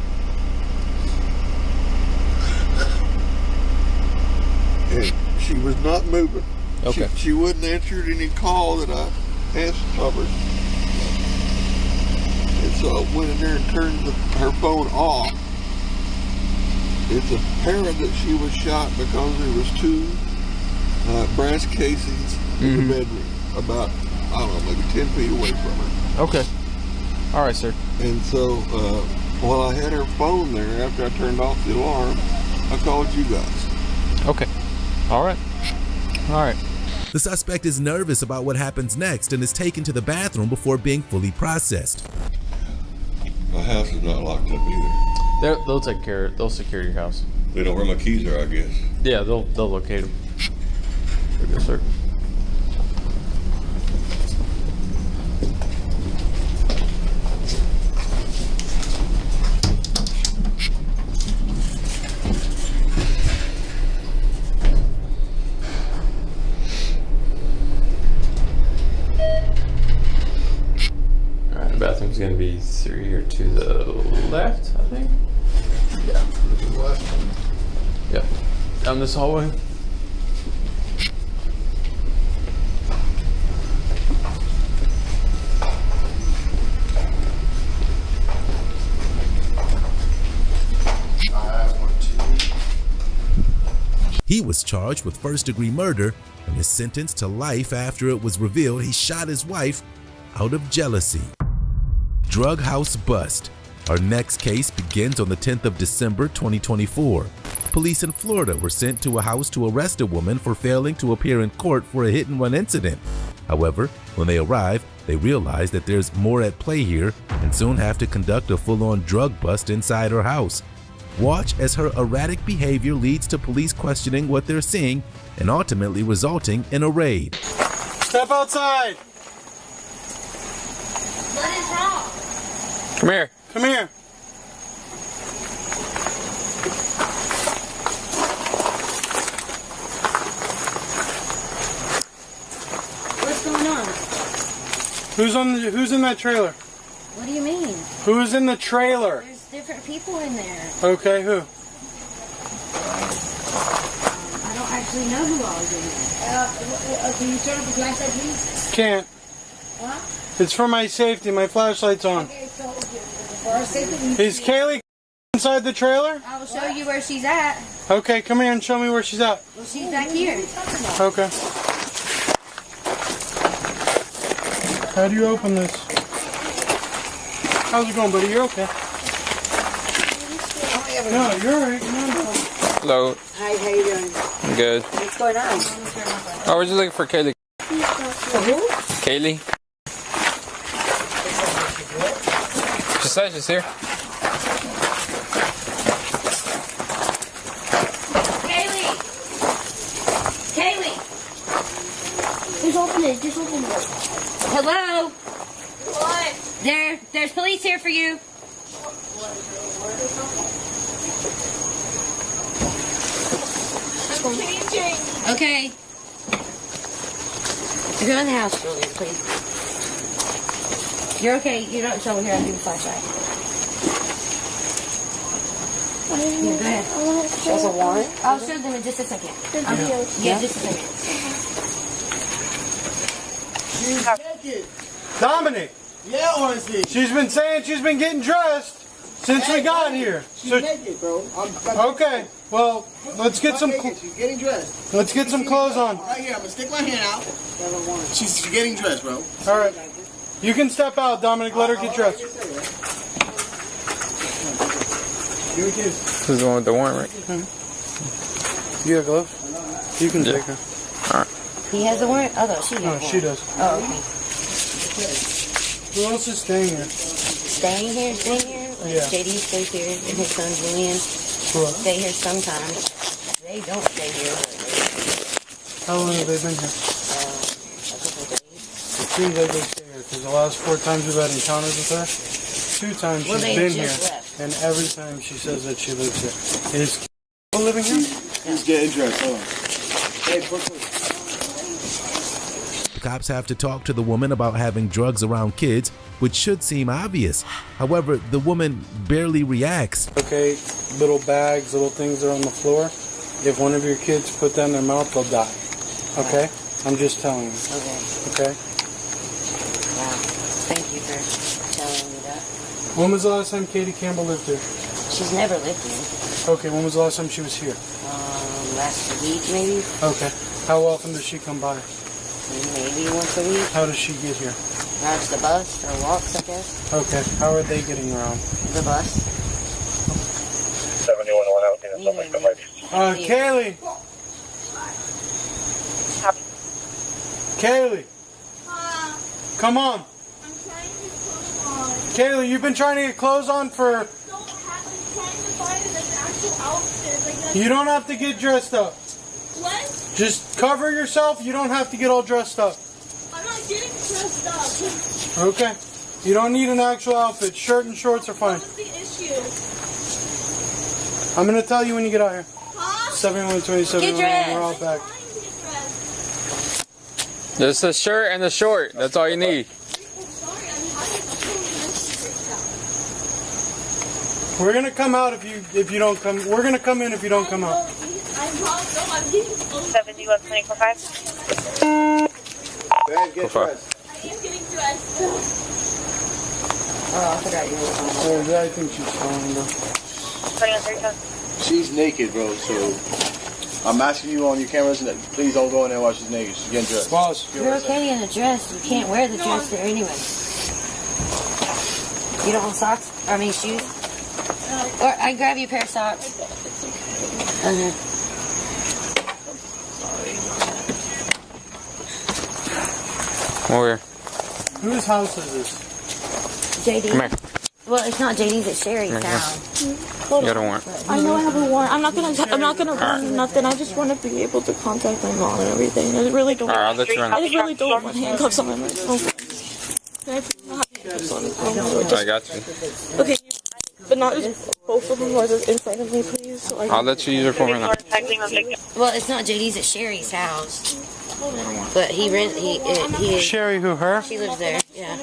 And she was not moving. Okay. She wouldn't answer any call that I asked of her. And so I went in there and turned her phone off. It's apparent that she was shot because there was two brass casings in the bedroom, about, I don't know, maybe 10 feet away from her. Okay. All right, sir. And so while I had her phone there, after I turned off the alarm, I called you guys. Okay. All right. The suspect is nervous about what happens next and is taken to the bathroom before being fully processed. My house is not locked up either. They'll take care of it. They'll secure your house. They know where my keys are, I guess. Yeah, they'll locate them. Very good, sir. Alright, the bathroom's gonna be through here to the left, I think. Yeah. Yep. Down this hallway. He was charged with first-degree murder and is sentenced to life after it was revealed he shot his wife out of jealousy. Drug house bust. Our next case begins on the 10th of December 2024. Police in Florida were sent to a house to arrest a woman for failing to appear in court for a hit-and-run incident. However, when they arrive, they realize that there's more at play here and soon have to conduct a full-on drug bust inside her house. Watch as her erratic behavior leads to police questioning what they're seeing and ultimately resulting in a raid. Step outside. What is wrong? Come here. Come here. What's going on? Who's in that trailer? What do you mean? Who's in the trailer? There's different people in there. Okay, who? I don't actually know who all is in there. Can you turn up the flashlight, please? Can't. What? It's for my safety. My flashlight's on. Okay, so for our safety, Is Kaylee inside the trailer? I will show you where she's at. Okay, come here and show me where she's at. Well, she's back here. Okay. How do you open this? How's it going, buddy? You're okay. No, you're alright. Hello. Hi, how you doing? I'm good. What's going on? I was just looking for Kaylee. Who? Kaylee? She said she's here. Kaylee! Kaylee! Just open it. Just open it. Hello? What? There's police here for you. I'm changing. Okay. Go in the house, Julia, please. You're okay. You don't show me here. I'll give you a flashlight. Yeah, go ahead. There's a warrant? I'll show them in just a second. Yeah, just a second. She's naked. Dominic. Yeah, I want to see. She's been saying she's been getting dressed since we got here. She's naked, bro. Okay. Well, let's get some. She's getting dressed. Let's get some clothes on. Right here. I'm gonna stick my hand out. She's getting dressed, bro. All right. You can step out, Dominic. Let her get dressed. This is the one with the warrant, right? You got gloves? You can take her. All right. He has a warrant? Oh, no, she has No, one. she does. Oh, okay. Who else is staying here? Staying here? Yeah. JD stays here, and his son Julian stay here sometimes. They don't stay here. How long have they been here? A couple days. It seems like they stay here because the last 4 times we've had encounters with her, 2 times Well, she's they been just here, left. and every time she says that she lives here. Is Kayla living here? He's getting dressed. Hold on. Hey, The cops have to talk to the woman about having drugs around kids, which should seem obvious. However, the woman barely reacts. Okay, little bags, little things are on the floor. If one of your kids put that in their mouth, they'll die. Okay? I'm just telling you. Okay? Wow. Thank you for telling me that. When was the last time Katie Campbell lived here? She's never lived here. Okay, when was the last time she was here? Last week, maybe? Okay. How often does she come by? Maybe once a week. How does she get here? Rides the bus or walks, I guess. Okay. How are they getting around? The bus. 71 Kaylee! Kaylee! Come on! Kaylee, you've been trying to get clothes on for... You don't have to get dressed up. What? Just cover yourself. You don't have to get all dressed up. I'm not getting dressed up. Okay. You don't need an actual outfit. Shirt and shorts are fine. What's the issue? I'm going to tell you when you get out here. Huh? 7127. Get dressed. We're all back. Just the shirt and the short. That's all you need. We're going to come out if you don't come. We're going to come in if you don't come out. I'm getting close. 7125. Get dressed. I am getting dressed. Oh, I forgot you were on. I think she's fine, though. 2135. She's naked, bro. So I'm asking you on your cameras, and please don't go in there while she's naked. She's getting dressed. Boss. You're okay in a dress. You can't wear the dress there anyway. You don't want socks? I mean shoes? Or I can grab you a pair of socks. Okay. Where? Whose house is this? JD. Come here. Well, it's not JD's, it's Sherry's Come here. house. You got a warrant. I know I have a warrant. I'm not gonna run nothing. I just want to be able to contact my mom and everything. I really don't. Alright, I'll let you run. I just really don't want handcuffs on my myself. Can I please not have handcuffs on my I got you. Okay, but not just both of them, or just in front of me, please. So I'll let you use your phone right now. Well, it's not JD's, it's Sherry's house. But he Sherry, who, her? She lives there, yeah.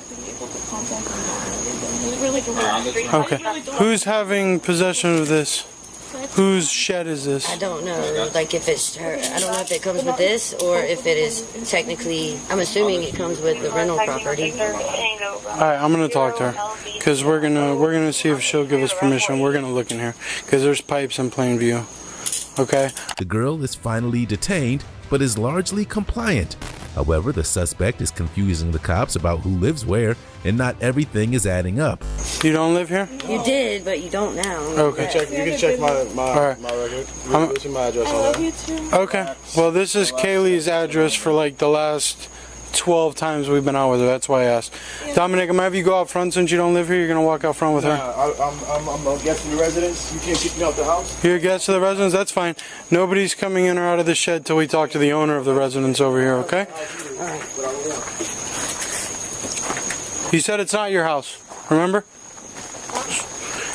Okay. Who's having possession of this? Whose shed is this? I don't know, like if it's her, I don't know if it comes with this or if it is technically, I'm assuming it comes with the rental property. Alright, I'm gonna talk to her. Because we're gonna see if she'll give us permission. We're gonna look in here. Because there's pipes in plain view. Okay? The girl is finally detained, but is largely compliant. However, the suspect is confusing the cops about who lives where, and not everything is adding up. You don't live here? You did, but you don't now. Okay. You can check my record. This is my address on there. Okay. Well, this is Kaylee's address for like the last 12 times we've been out with her. That's why I asked. Dominic, I'm gonna have you go out front since you don't live here. You're gonna walk out front with her. I'm a guest in the residence. You can't kick me out the house. You're a guest of the residence? That's fine. Nobody's coming in or out of the shed till we talk to the owner of the residence over here, okay? You said it's not your house, remember?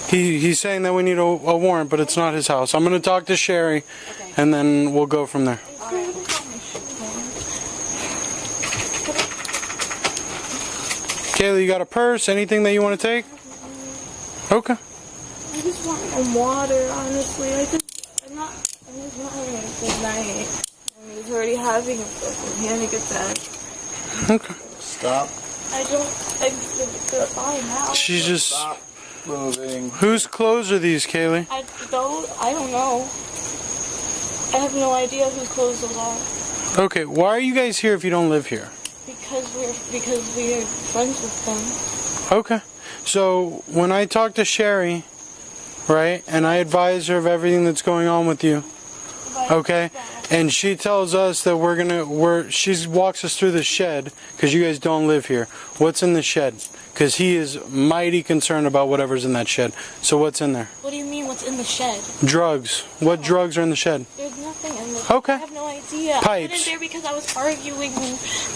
He's saying that we need a warrant, but it's not his house. I'm gonna talk to Sherry, and then we'll go from there. Kaylee, you got a purse? Anything that you want to take? Okay. I just want some water, honestly. I'm just not having a good night. I mean, he's already having a fucking panic attack. Okay. Stop. They're fine now. She's just... Stop moving. Whose clothes are these, Kaylee? I don't know. I have no idea whose clothes those are. Okay, why are you guys here if you don't live here? Because we're friends with them. Okay. So, when I talk to Sherry, right, and I advise her of everything that's going on with you, okay, and she tells us that she walks us through the shed, because you guys don't live here. What's in the shed? Because he is mighty concerned about whatever's in that shed. So what's in there? What do you mean, what's in the shed? Drugs. What drugs are in the shed? There's nothing in the shed. Okay. I have no idea. Pipes. I went in there because I was arguing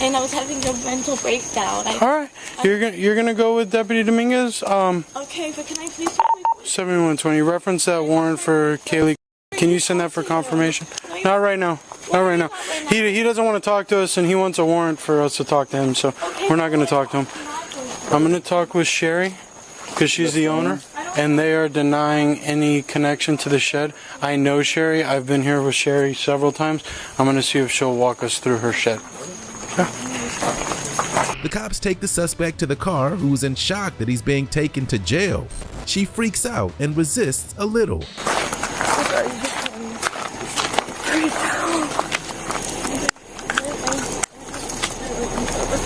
and I was having a mental breakdown. Alright. You're gonna go with Deputy Dominguez? Okay, but can I please 7120. Reference that warrant for Kaylee. Can you send that for confirmation? Not right now. Not right now. He doesn't want to talk to us, and he wants a warrant for us to talk to him, so we're not going to talk to him. I'm going to talk with Sherry, because she's the owner, and they are denying any connection to the shed. I know Sherry. I've been here with Sherry several times. I'm going to see if she'll walk us through her shed. Okay. The cops take the suspect to the car, who's in shock that he's being taken to jail. She freaks out and resists a little.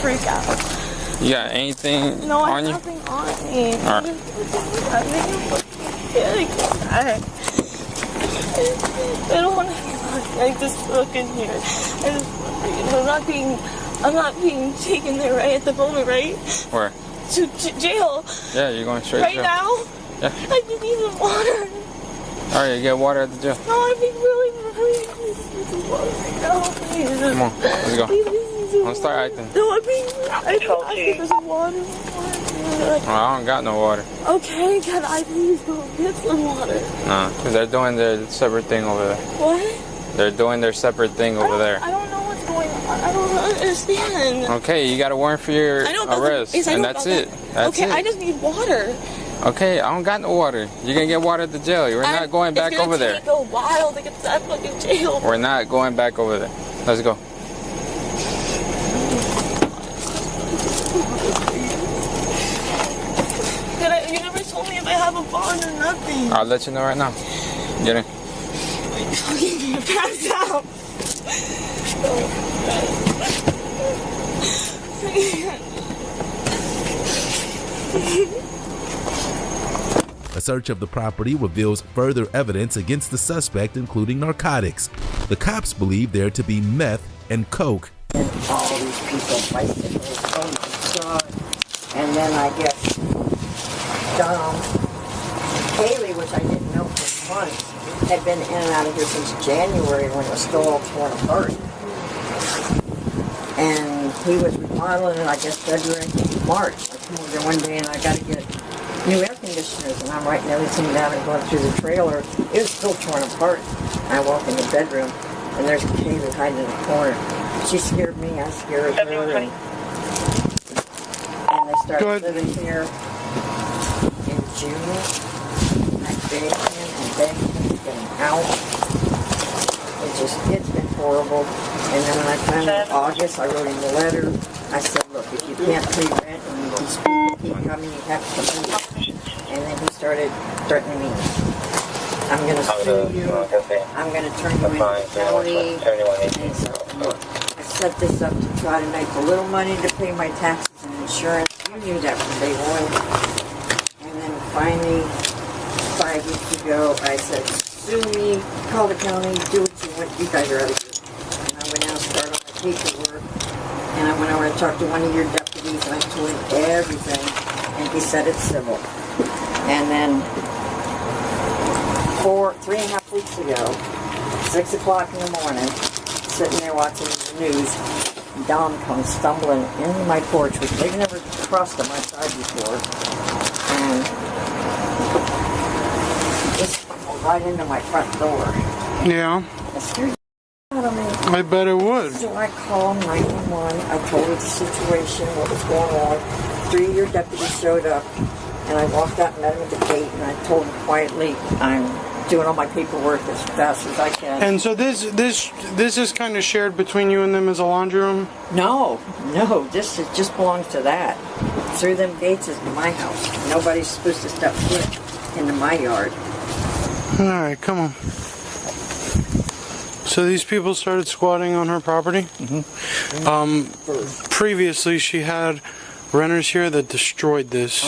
freak out? You got anything No, I on you? have nothing on me. Alright. I don't want to be like this fucking here. I'm not being taken there right at the moment, right? Where? To jail. Yeah, you're going straight right to jail. now? Yeah. I just need some water. Alright, you get water at the jail. No, I mean really need some water right now. Please. Come on, let's go. Let's start acting. No, I mean, I think there's some water. Well, I don't got no water. Okay, can I please go get some water? Nah, because they're doing their separate thing over there. What? They're doing their separate thing over there. I don't know what's going on. I don't understand. Okay, you got a warrant for your arrest, and that's it. That's okay, it. I just need water. Okay, I don't got no water. You're gonna get water at the jail. We're not going back over there. It's gonna take a while to get to that fucking jail. We're not going back over there. Let's go. You never told me if I have a bond or nothing. I'll let you know right now. Get in. Fucking pass out. search of the property reveals further evidence against the suspect, including narcotics. The cops believe there to be meth and coke. All these people bicycles, oh my God. And then I guess Haley, which I didn't know for months, had been in and out of here since January when it was still all torn apart. And he was remodeling it, I guess, February, March. I came over there one day and I got to get new air conditioners, and I'm writing everything down and going through the trailer. It was still torn apart. I walk in the bedroom, and there's Kaylee hiding in the corner. She scared me, I scared her. And they started living here in June. I begged him and begged him to get him out. It's been horrible. And then when I found in August, I wrote him a letter. I said, look, if you can't pay rent and these people keep coming, you have to come in. And then he started threatening me. I'm going to sue you. I'm going to turn you into the county. And so, look, I set this up to try to make a little money to pay my taxes and insurance. You knew that from day one. And then finally, 5 weeks ago, I said, sue me, call the county, do what you want. You guys are out of here. And I went out and started on my paperwork. And I went over and talked to one of your deputies, and I told him everything. And he said it's civil. And then 3.5 weeks ago, 6 o'clock in the morning, sitting there watching the news, Dom comes stumbling into my porch, which they've never crossed on my side before, and just stumbled right into my front door. Yeah. It scared the out of me. I bet it would. So I called 911. I told her the situation, what was going on. 3 of your deputies showed up, and I walked out and met him at the gate, and I told him quietly, I'm doing all my paperwork as fast as I can. And so this is kind of shared between you and them as a laundry room? No, this just belongs to that. Through them gates is my house. Nobody's supposed to step foot into my yard. All right, come on. So these people started squatting on her property? Mm-hmm. Previously, she had renters here that destroyed this.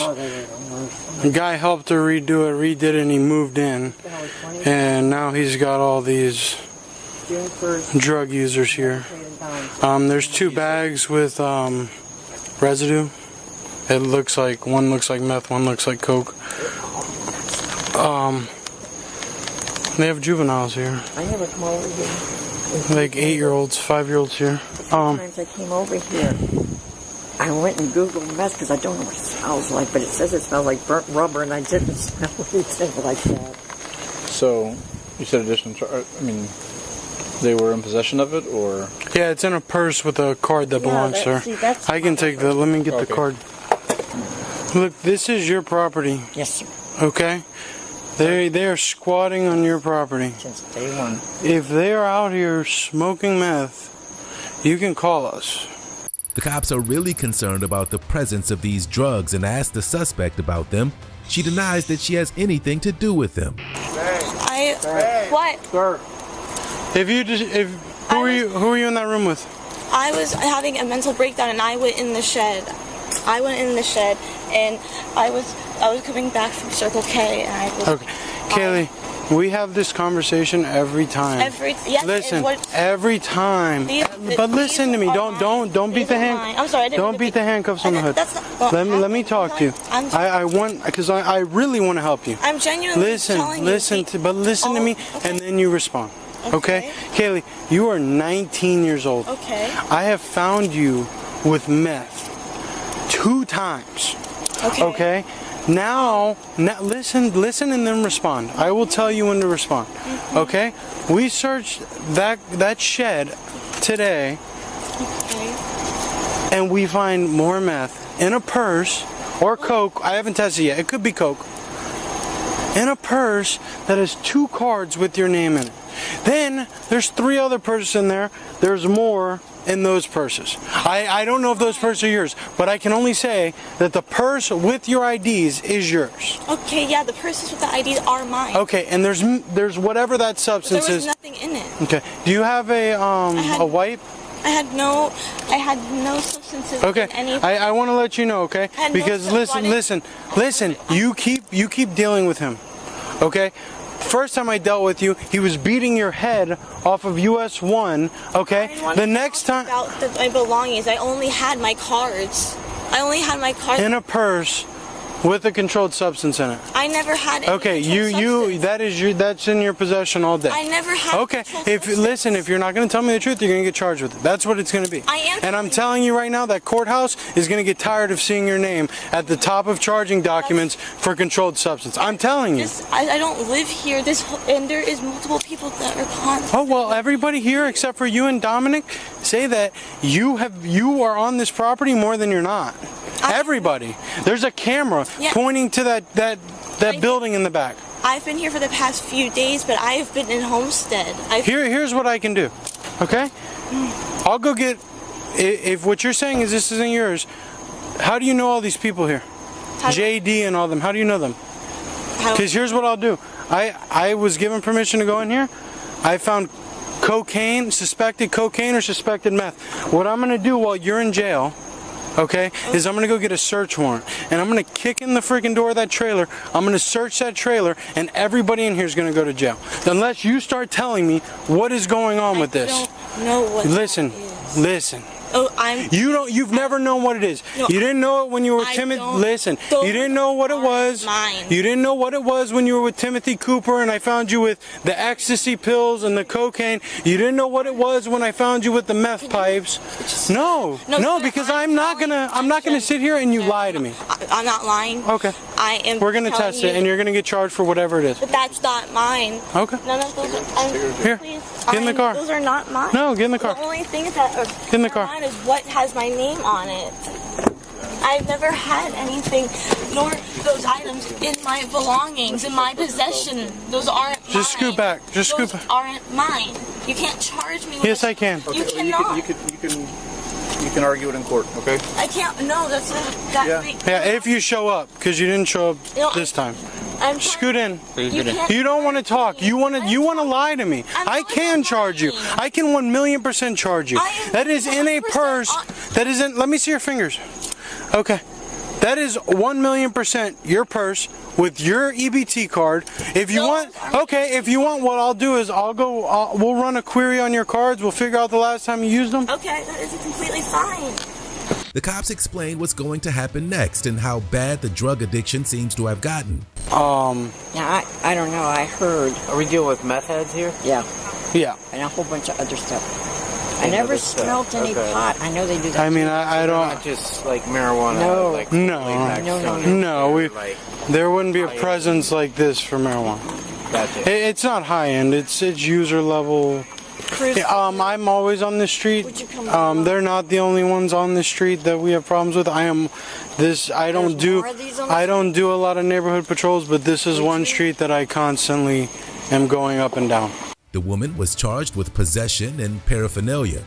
The guy helped her redo it, redid it, and he moved in. And now he's got all these drug users here. There's 2 bags with residue. It looks like, one looks like meth, one looks like coke. They have juveniles here. I never come over here. Like 8-year-olds, 5-year-olds here. Sometimes I came over here. I went and Googled meth because I don't know what it smells like, but it says it smells like burnt rubber, and I didn't smell anything like that. So, you said they were in possession of it, or? Yeah, it's in a purse with a card that belongs to her. I can take that. Let me get the card. Look, this is your property. Yes, sir. Okay? They are squatting on your property. Since day one. If they are out here smoking meth, you can call us. The cops are really concerned about the presence of these drugs and ask the suspect about them. She denies that she has anything to do with them. What? Sir. Who are you in that room with? I was having a mental breakdown and I went in the shed. And I was coming back from Circle K and I was... Okay. Kaylee, we have this conversation every time. Listen, every time. But listen to me. Don't beat the handcuffs. I'm sorry. Don't beat the handcuffs on the hood. Let me talk to you. I want, because I really want to help you. I'm genuinely telling you. But listen to me, and then you respond. Okay? Kaylee, you are 19 years old. Okay. I have found you with meth 2 times. Okay? Now listen and then respond. I will tell you when to respond. Mm-hmm. Okay? We searched that shed today. Okay. And we find more meth in a purse or coke. I haven't tested yet. It could be coke. In a purse that has 2 cards with your name in it. Then there's 3 other purses in there. There's more in those purses. I don't know if those purses are yours, but I can only say that the purse with your IDs is yours. Okay, yeah, the purses with the IDs are mine. Okay, and there's whatever that substance is. There was nothing in it. Okay. Do you have a wipe? I had no substances. Okay, in any. I want to let you know, okay? had no Because listen. You keep dealing with him, okay? First time I dealt with you, he was beating your head off of US 1, okay? The next time About my belongings, I only had my cards. in a purse with a controlled substance in it. I never had. Any Okay, that's in your possession all day. I never had. Okay, if you're not going to tell me the truth, you're going to get charged with it. That's what it's going to be. I am. And I'm telling you right now, that courthouse is going to get tired of seeing your name at the top of charging documents for controlled substance. I'm telling you. I don't live here. And there is multiple people that are constantly. Oh well, everybody here except for you and Dominic say that you are on this property more than you're not. Everybody. There's a camera pointing to that building in the back. I've been here for the past few days, but I've been in Homestead. Here's what I can do. Okay? I'll go get. If what you're saying is this isn't yours, how do you know all these people here? JD and all them. How do you know them? Because here's what I'll do. I was given permission to go in here. I found suspected cocaine or suspected meth. What I'm gonna do while you're in jail, okay, is I'm gonna go get a search warrant and I'm gonna kick in the freaking door of that trailer. I'm gonna search that trailer and everybody in here is gonna go to jail. Unless you start telling me what is going on with this. I don't know what. Listen. Oh, You've never known what it is. No, you didn't know it when you were Timothy. Listen, you didn't know what it was. You didn't know what it was when you were with Timothy Cooper and I found you with the ecstasy pills and the cocaine. You didn't know what it was when I found you with the meth pipes. No, because I'm not gonna sit here and you lie to me. I'm not lying. Okay. I am. We're gonna test it and you're gonna get charged for whatever it is. But that's not mine. Okay. None of those are. Here. Please, Get in the car. Those are not mine. No, get in the car. The only thing that are Get in the car. mine is what has my name on it. I've never had anything, nor those items in my belongings, in my possession. Those aren't mine. Just scoot back. Just scoot back. Those aren't mine. You can't charge me with Yes, I can. You cannot. You can argue it in court, okay? I can't. No, that's not. Yeah, if you show up, because you didn't show up this time. Scoot in. You don't want to talk. You want to lie to me. I can charge you. I can 1,000,000% charge you. That is in a purse. That is in. Let me see your fingers. Okay. That is 1,000,000% your purse with your EBT card. If you want, what I'll do is we'll run a query on your cards. We'll figure out the last time you used them. Okay, that is completely fine. The cops explain what's going to happen next and how bad the drug addiction seems to have gotten. Yeah, I don't know. I heard. Are we dealing with meth heads here? Yeah. Yeah. And a whole bunch of other stuff. I never smelt any pot. I know they do that. I mean, I don't. Not just like marijuana. No. Like No. There wouldn't be a presence like this for marijuana. Gotcha. It's not high end. It's user level. I'm always on this street. They're not the only ones on the street that we have problems with. I don't do a lot of neighborhood patrols, but this is one street that I constantly am going up and down. The woman was charged with possession and paraphernalia.